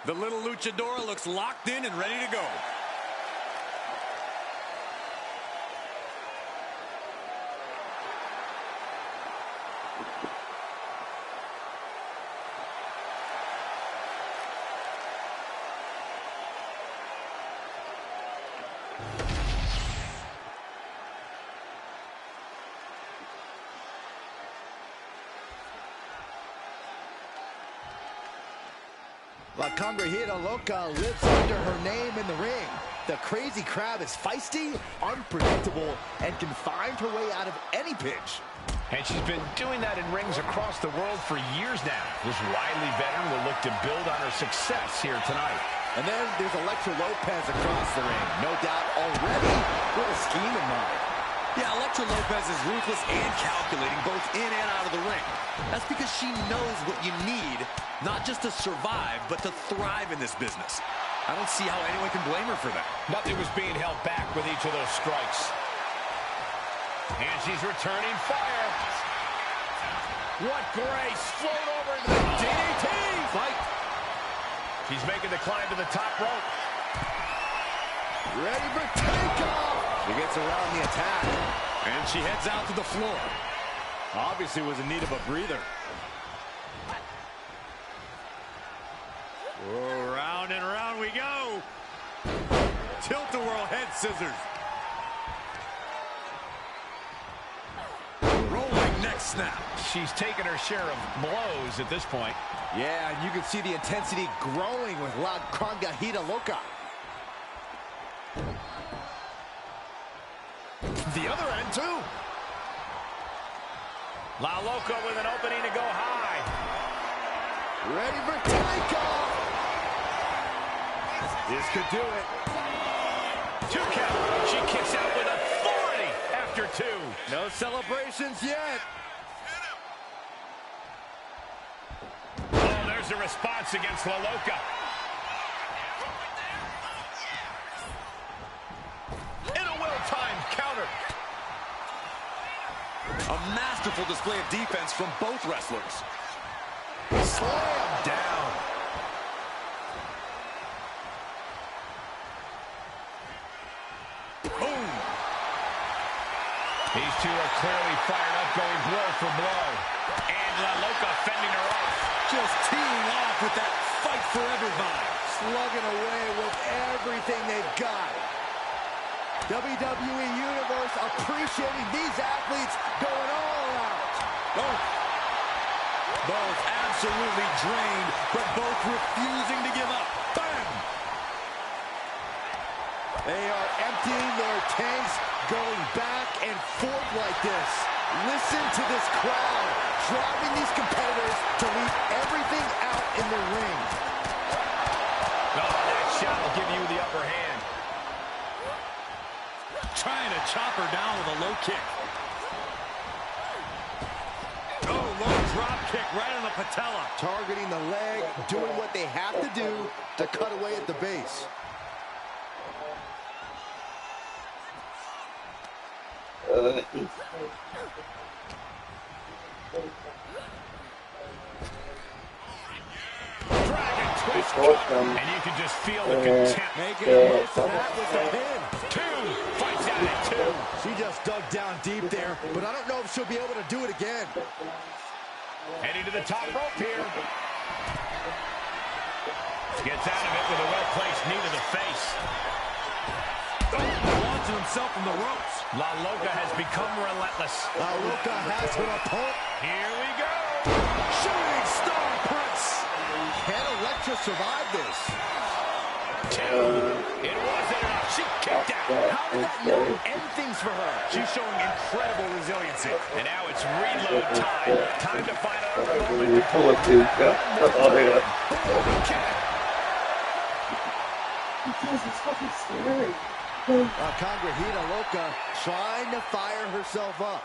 The little luchadora looks locked in and ready to go. La Congrejita Loca lives under her name in the ring. The crazy crab is feisty, unpredictable, and can find her way out of any pinch. And she's been doing that in rings across the world for years now. This wily veteran will look to build on her success here tonight. And then there's Elektra Lopez across the ring. No doubt already with a scheme in mind. Yeah, Elektra Lopez is ruthless and calculating both in and out of the ring. That's because she knows what you need, not just to survive, but to thrive in this business. I don't see how anyone can blame her for that. Nothing was being held back with each of those strikes. And she's returning fire. What grace! Float over into the DDT! Fight! She's making the climb to the top rope. Ready for takeoff! She gets around the attack. And she heads out to the floor. Obviously was in need of a breather. Oh, round and round we go. Tilt-a-whirl head scissors. Rolling neck snap. She's taken her share of blows at this point. Yeah, and you can see the intensity growing with La Congrejita Loca. The other end, too. La Loca with an opening to go high. Ready for takeoff. This could do it. 2 count. She kicks out with authority after 2. No celebrations yet. Oh, there's a response against La Loca. In a well-timed counter. A masterful display of defense from both wrestlers. Slam down. Boom. These two are clearly fired up, going blow for blow. And La Loca fending her off. Just teeing off with that fight forever vibe. Slugging away with everything they've got. WWE Universe appreciating these athletes going all out. Oh. Both absolutely drained, but both refusing to give up. Bam! They are emptying their tanks, going back and forth like this. Listen to this crowd, driving these competitors to leave everything out in the ring. Oh, that shot will give you the upper hand. Trying to chop her down with a low kick. drop kick right on the patella. Targeting the leg, doing what they have to do to cut away at the base. Dragon twist cut. And you can just feel the contempt. Making the most of that with the pin. Two. Fights out at two. She just dug down deep there, but I don't know if she'll be able to do it again. Heading to the top rope here. Gets out of it with a well-placed knee to the face. Launching himself from the ropes. La Loca has become relentless. La Loca has her opponent. Here we go. Shooting star press. Can Elektra survive this? Two. It wasn't enough. She kicked out. How did that not end things for her? She's showing incredible resiliency. And now it's reload time. Time to find out her moment. Congrahita Loca trying to fire herself up.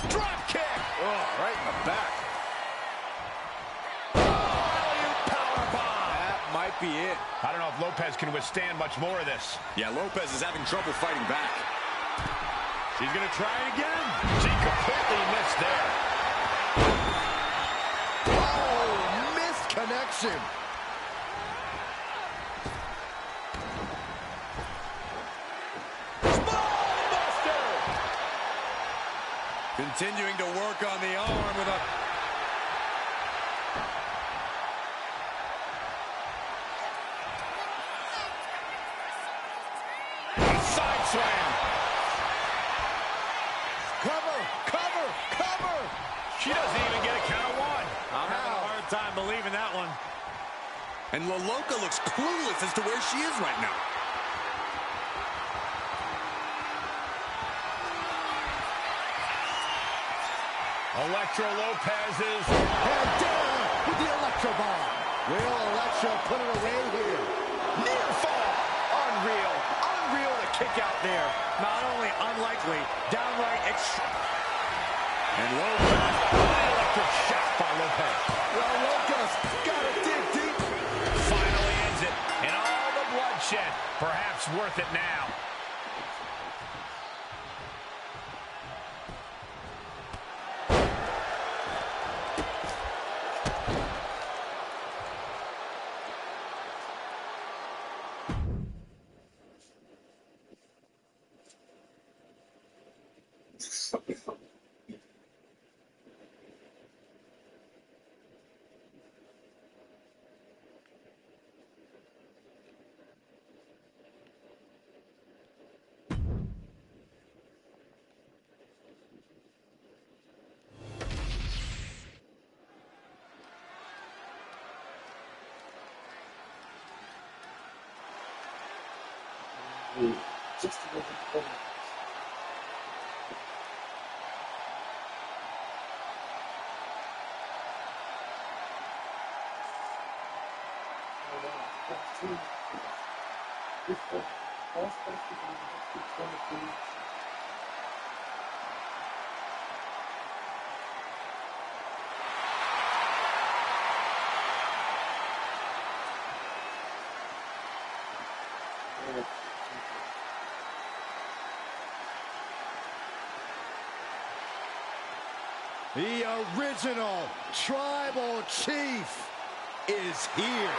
Drop kick. Oh, right in the back. That might be it. I don't know if Lopez can withstand much more of this. Yeah, Lopez is having trouble fighting back. She's going to try it again. She completely missed there. Oh, missed connection. Continuing to work on the arm with a... Side slam. Cover, cover, cover. She doesn't even get a count of one. I'm having a hard time believing that one. And La Loca looks clueless as to where she is right now. Elektra Lopez's And down with the Elektra bomb. Will Elektra put it away here? near fall. Unreal. Unreal to kick out there. Not only unlikely, downright And Lopez. Electric shot by Lopez. Well, Loca's got to dig deep. Finally ends it. And all the bloodshed. Perhaps worth it now. Just a little bit. The original Tribal Chief is here.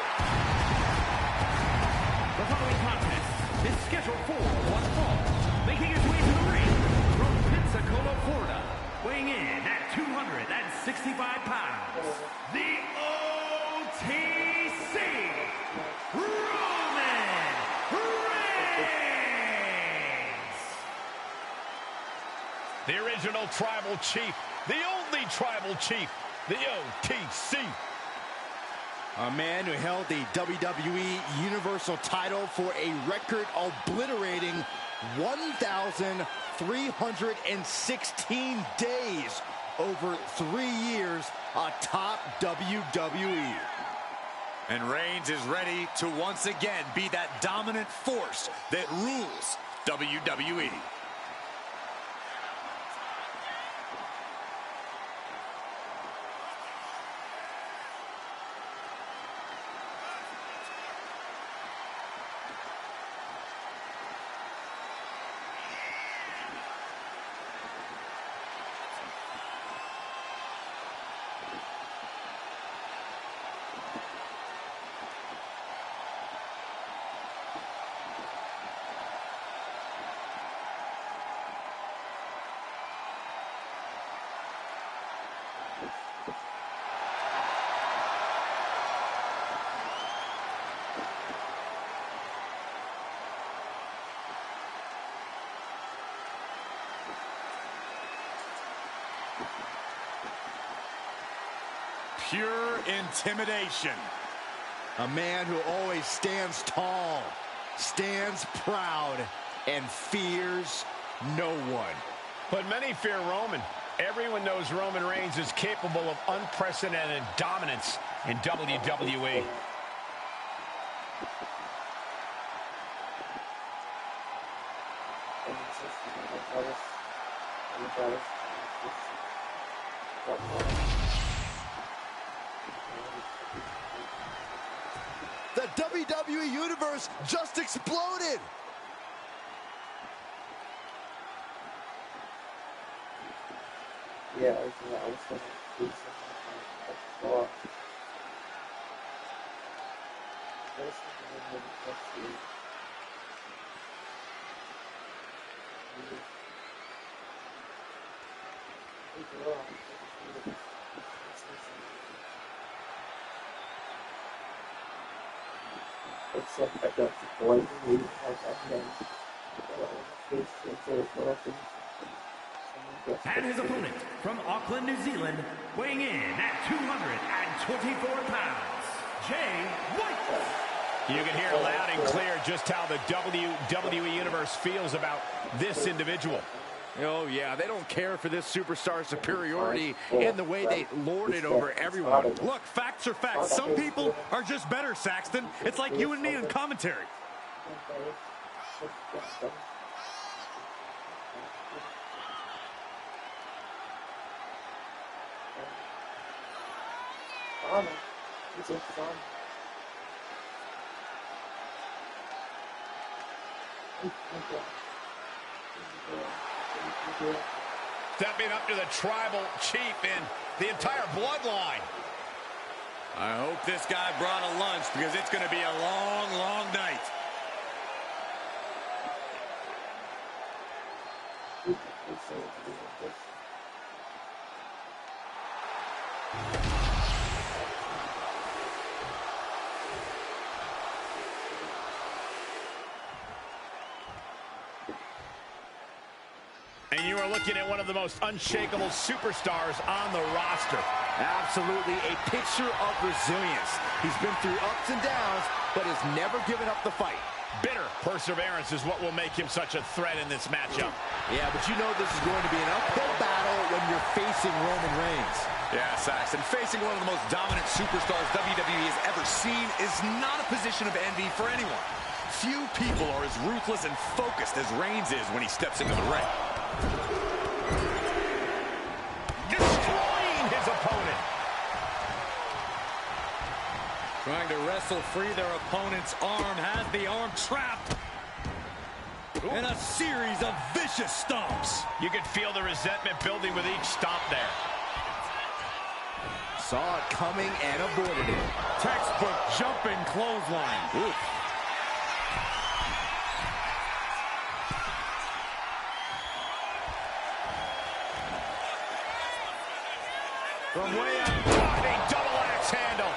The following contest is scheduled for one fall. Making his way to the ring from Pensacola, Florida, weighing in at 265 pounds, the OTC, Roman Reigns. The original Tribal Chief. The only Tribal Chief. The OTC. A man who held the WWE Universal title for a record obliterating 1,316 days over 3 years atop WWE. And Reigns is ready to once again be that dominant force that rules WWE. pure intimidation. A man who always stands tall, stands proud, and fears no one. But many fear Roman. Everyone knows Roman Reigns is capable of unprecedented dominance in WWE. The WWE Universe just exploded! Yeah, I was gonna do something like that. Except I got the boy who has a hand. And his opponent from Auckland, New Zealand, weighing in at 224 pounds, Jay White. You can hear loud and clear just how the WWE Universe feels about this individual. Oh, yeah, they don't care for this superstar superiority in the way they lord it over everyone. Look, facts are facts. Some people are just better, Saxton. It's like you and me in commentary. Stepping up to the tribal chief and the entire bloodline. I hope this guy brought a lunch because it's going to be a long, long night. And you are looking at one of the most unshakable superstars on the roster. Absolutely a picture of resilience. He's been through ups and downs, but has never given up the fight. Bitter perseverance is what will make him such a threat in this matchup. Yeah, but you know this is going to be an uphill battle when you're facing Roman Reigns. Yeah, Saxton, facing one of the most dominant superstars WWE has ever seen is not a position of envy for anyone. Few people are as ruthless and focused as Reigns is when he steps into the ring. Destroying his opponent. Trying to wrestle free their opponent's arm, has the arm trapped. And a series of vicious stomps. You could feel the resentment building with each stomp there. Saw it coming and avoided it. Textbook jumping clothesline. Oof. From way up, a double axe handle.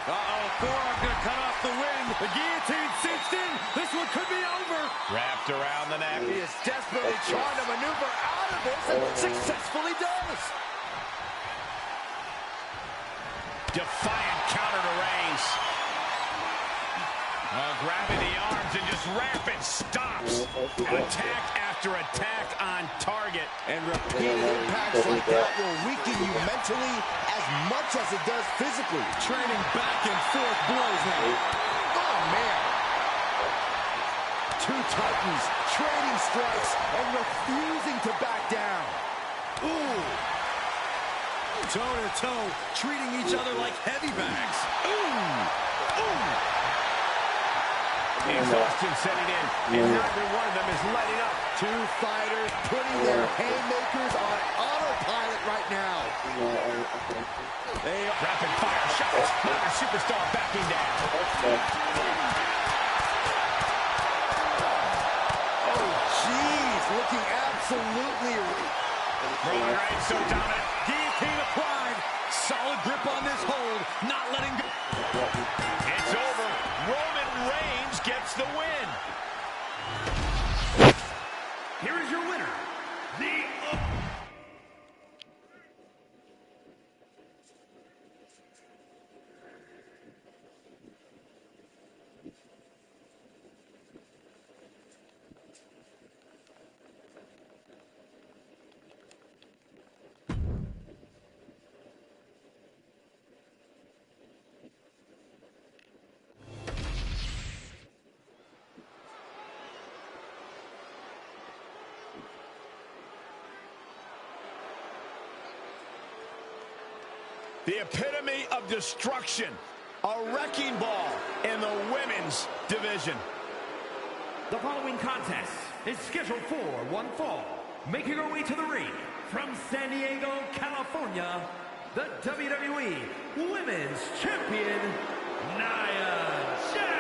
Uh-oh, forearm gonna cut off the wind. The guillotine cinched in. This one could be over. Wrapped around the neck. He is desperately trying to maneuver out of this and successfully does. Defiant counter to Reigns. Grabbing the arms and just rapid stops. Attack after attack on target. And repeated impacts like that will weaken you mentally as much as it does physically. Training back and forth blows now. Oh, man. Two Titans trading strikes and refusing to back down. Ooh. Toe-to-toe, treating each other like heavy bags. Ooh. Ooh. Exhaustion setting in, and neither one of them is letting up. Two fighters putting their haymakers on autopilot right now. They rapid fire shots. Another superstar backing down. Oh, jeez, looking absolutely. Roman Reigns so dominant. Guillotine applied. Solid grip on this hold. Not letting go. It's over. Roman Reigns gets the win. Here is your winner, The epitome of destruction. A wrecking ball in the women's division. The following contest is scheduled for one fall. Making her way to the ring from San Diego, California, the WWE Women's Champion, Nia Jax.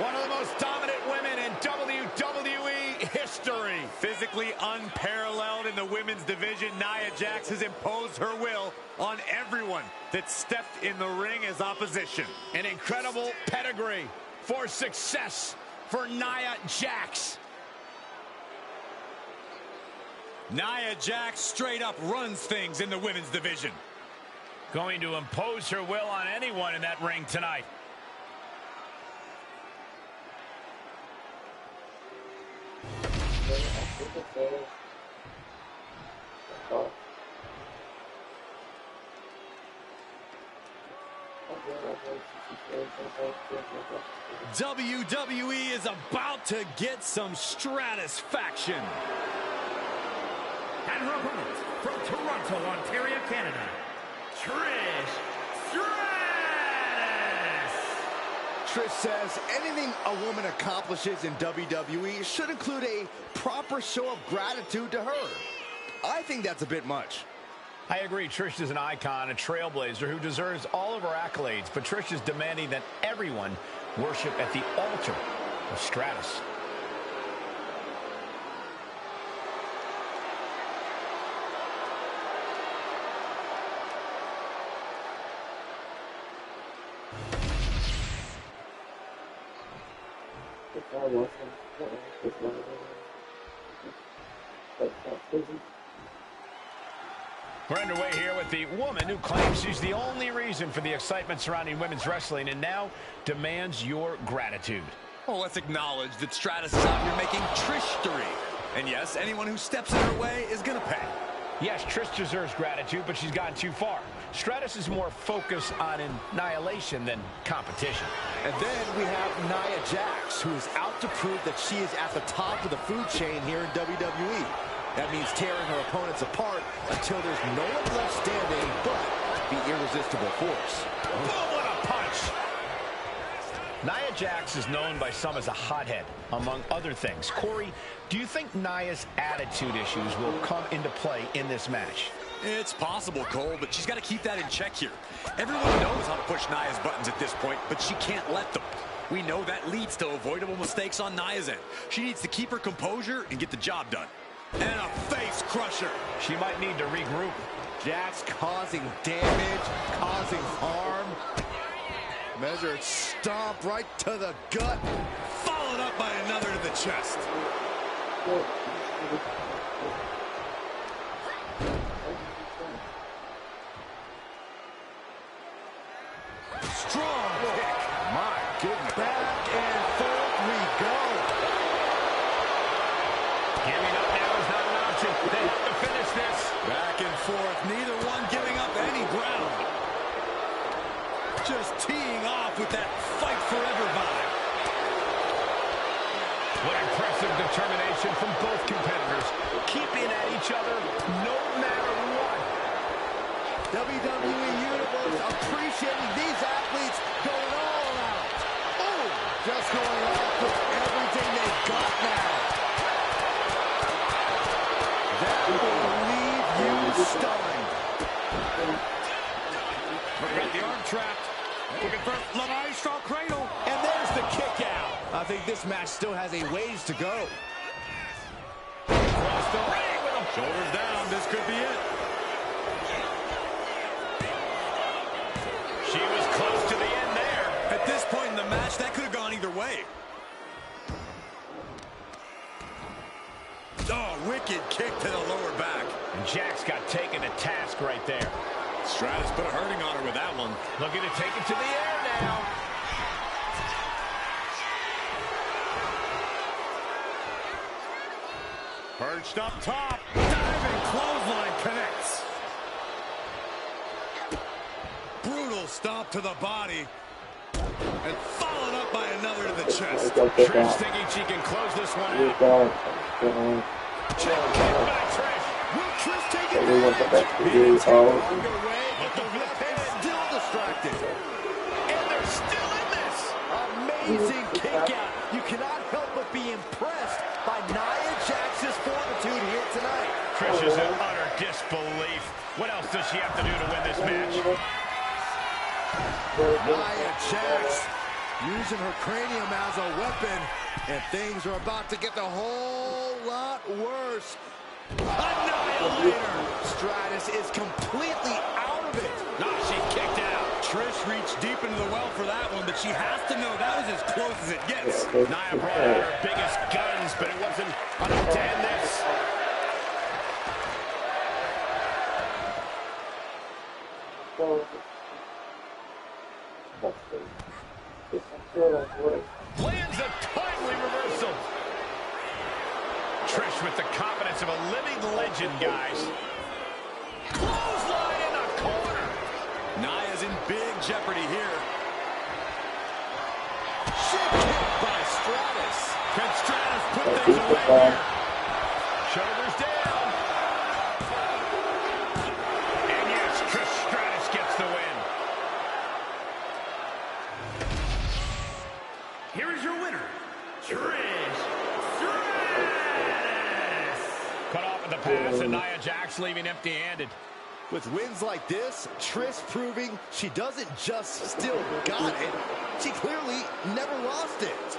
One of the most dominant women in WWE history. Physically unparalleled in the women's division, Nia Jax has imposed her will on everyone that stepped in the ring as opposition. An incredible pedigree for success for Nia Jax. Nia Jax straight up runs things in the women's division. Going to impose her will on anyone in that ring tonight. WWE is about to get some stratisfaction. And her opponent from Toronto, Ontario, Canada, Trish Stratus. Trish says anything a woman accomplishes in WWE should include a proper show of gratitude to her. I think that's a bit much. I agree. Trish is an icon, a trailblazer who deserves all of her accolades, but Trish is demanding that everyone worship at the altar of Stratus. We're underway here with the woman who claims she's the only reason for the excitement surrounding women's wrestling and now demands your gratitude. Well, let's acknowledge that Stratus is out here making Trish-stery. And yes, anyone who steps in her way is going to pay. Yes, Trish deserves gratitude, but she's gone too far. Stratus is more focused on annihilation than competition. And then we have Nia Jax, who is out to prove that she is at the top of the food chain here in WWE. That means tearing her opponents apart until there's no one left standing but the irresistible force. Boom, what a punch! Nia Jax is known by some as a hothead, among other things. Corey, do you think Nia's attitude issues will come into play in this match? It's possible, Cole, but she's got to keep that in check here. Everyone knows how to push Nia's buttons at this point, but she can't let them. We know that leads to avoidable mistakes on Nia's end. She needs to keep her composure and get the job done. And a face crusher. She might need to regroup. Jax causing damage, causing harm. Measured stomp right to the gut. Followed up by another to the chest. Strong kick. My goodness. Back and forth we go. Giving up now is not an option. They have to finish this. Back and forth. Neither one giving up any ground. Just teeing off with that fight forever vibe. What impressive determination from both competitors. Keeping at each other no matter what. WWE Universe appreciating these athletes going all out. Oh, just going off with everything they've got now. That will leave you stunned. Looking at the arm trapped. Looking for La Maestro Cradle. And there's the kick out. I think this match still has a ways to go. Across the ring with them. Shoulders down. This could be it. She was close to the end there. At this point in the match, that could have gone either way. Oh, wicked kick to the lower back. And Jax got taken to task right there. Stratus put a hurting on her with that one. Looking to take it to the air now. Perched up top. Diving clothesline connects. Brutal stomp to the body. And followed up by another to the chest. Trish thinking she can close this one out. Check kick by Trish. Will Trish taking we want the advantage. back to do all of them. Underway, but the ref is still distracted. And they're still in this. Amazing kick out. You cannot help but be impressed by Nia Jax's fortitude here tonight. Trish is in utter disbelief. What else does she have to do to win this match? Nia Jax using her cranium as a weapon, and things are about to get a whole lot worse. Annihilator! Stratus is completely out of it. She kicked out. Trish reached deep into the well for that one, but she has to know that was as close as it gets. Nia brought out her biggest guns, but it wasn't enough to end this. Lands a timely reversal. Trish with the confidence of a living legend, guys. Clothesline in the corner. Nia's in big jeopardy here. Ship kick by Stratus. Can Stratus put things away here? Shoulders down. And yes, Trish Stratus gets the win. Here is your winner, Trish Stratus. Cut off at the pass, and Nia Jax leaving empty-handed. With wins like this, Trish proving she doesn't just still got it, she clearly never lost it.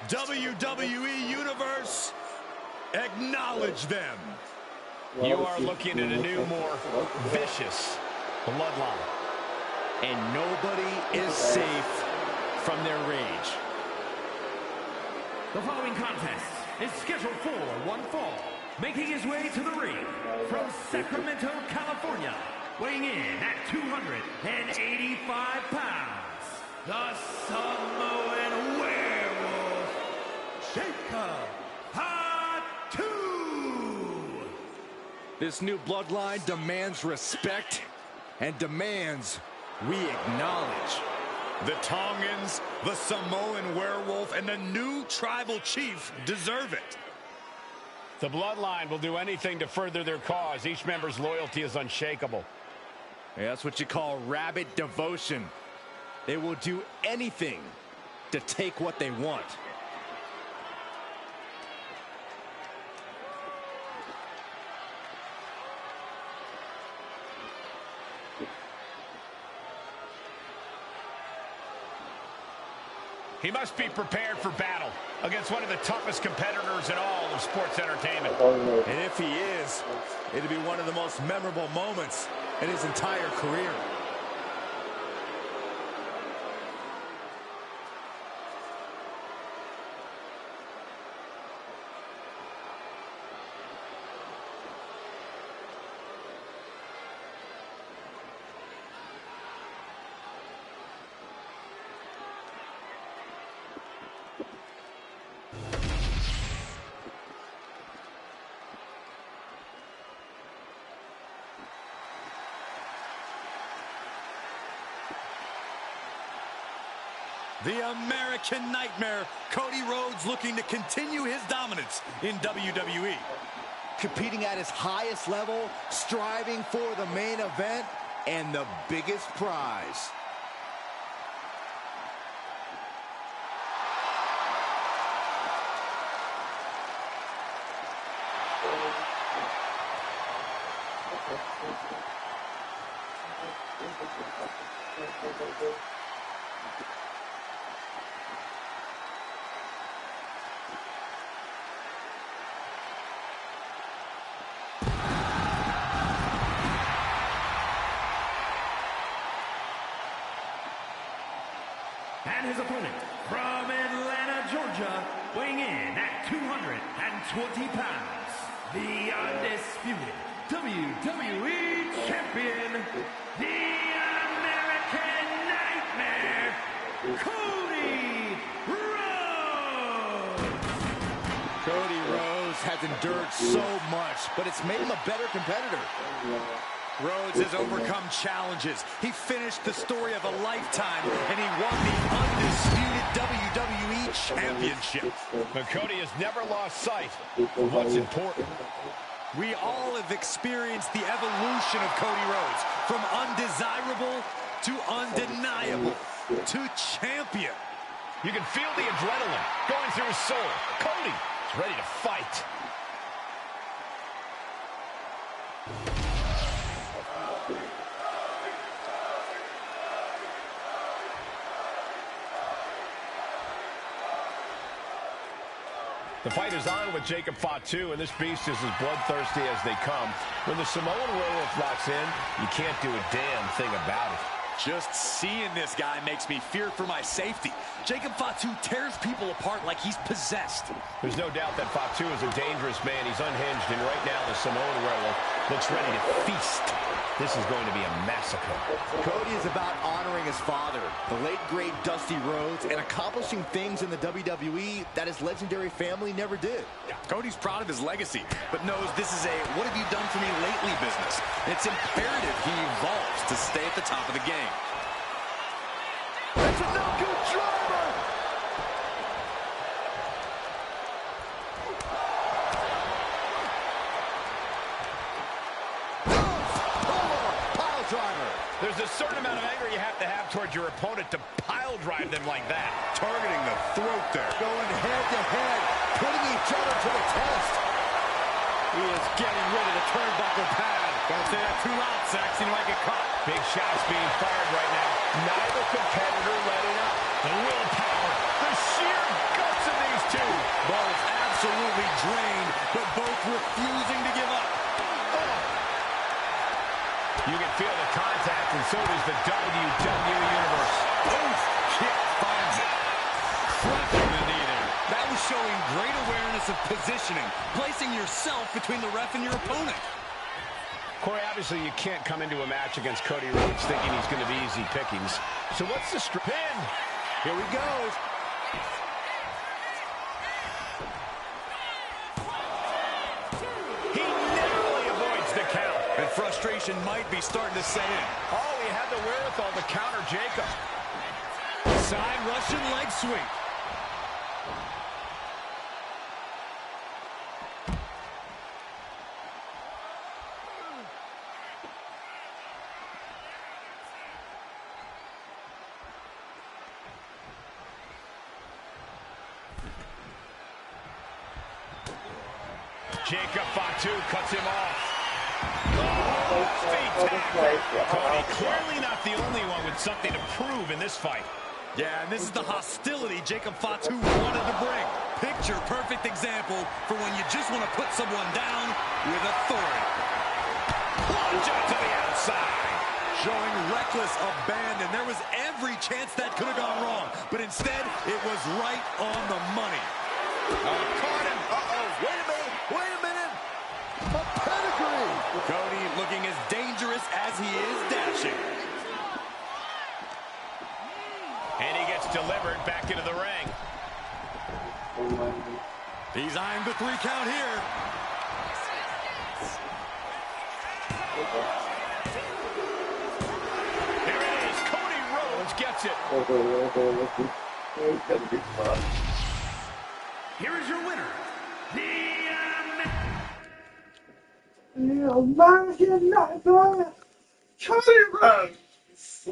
WWE Universe, acknowledge them. You are looking at a new, more vicious bloodline. And nobody is safe from their rage. The following contest is scheduled for one fall. Making his way to the ring from Sacramento, California, weighing in at 285 pounds, the Samoan Werewolf, Jacob Fatu. This new bloodline demands respect and demands we acknowledge. The Tongans, the Samoan Werewolf, and the new tribal chief deserve it. The bloodline will do anything to further their cause. Each member's loyalty is unshakable. Yeah, that's what you call rabid devotion. They will do anything to take what they want. He must be prepared for battle against one of the toughest competitors in all of sports entertainment. And if he is, it'll be one of the most memorable moments in his entire career. The American Nightmare, Cody Rhodes, looking to continue his dominance in WWE. Competing at his highest level, striving for the main event and the biggest prize. And his opponent from Atlanta, Georgia, weighing in at 220 pounds, the undisputed WWE Champion, the American Nightmare, Cody Rhodes! Cody Rhodes has endured so much, but it's made him a better competitor. Rhodes has overcome challenges. He finished the story of a lifetime, and he won the undisputed WWE Championship. But Cody has never lost sight of what's important. We all have experienced the evolution of Cody Rhodes, from undesirable to undeniable to champion. You can feel the adrenaline going through his soul. Cody is ready to fight. The fight is on with Jacob Fatu, and this beast is as bloodthirsty as they come. When the Samoan werewolf locks in, you can't do a damn thing about it. Just seeing this guy makes me fear for my safety. Jacob Fatu tears people apart like he's possessed. There's no doubt that Fatu is a dangerous man. He's unhinged, and right now the Samoan werewolf looks ready to feast. This is going to be a massacre. Cody is about honoring his father, the late, great Dusty Rhodes, and accomplishing things in the WWE that his legendary family never did. Yeah, Cody's proud of his legacy, but knows this is a what have you done for me lately business. It's imperative he evolves to stay at the top of the game. That's a no-good driver! There's a certain amount of anger you have to have towards your opponent to pile drive them like that. Targeting the throat there. Going head-to-head, putting each other to the test. He is getting rid of the turnbuckle pad. Don't say that too loud, Sax. You might get caught. Big shots being fired right now. Neither competitor letting up. The willpower, the sheer guts of these two. Both absolutely drained, but both refusing to give up. You can feel the contact, and so does the WWE Universe. Oof! Kick finds it. Crushing the knee there. That was showing great awareness of positioning, placing yourself between the ref and your opponent. Corey, obviously you can't come into a match against Cody Rhodes thinking he's going to be easy pickings. So what's the pin? Here he goes. He narrowly avoids the count. And frustration might be starting to set in. Oh, he had the wherewithal to counter Jacob. Side Russian leg sweep. Jacob Fatu cuts him off. Cody clearly not the only one with something to prove in this fight. Yeah, and this is the hostility Jacob Fatu wanted to bring. Picture perfect example for when you just want to put someone down with authority. Plunge out to the outside. Showing reckless abandon. There was every chance that could have gone wrong, but instead it was right on the money. Caught him. Uh-oh. Wait a minute. Wait a minute. A pedigree. Cody looking as dangerous as he is dashing. And he gets delivered back into the ring. He's eyeing the 3 count here. Here it is. Cody Rhodes gets it. Here is your winner, American Nightmare, Cody Rhodes.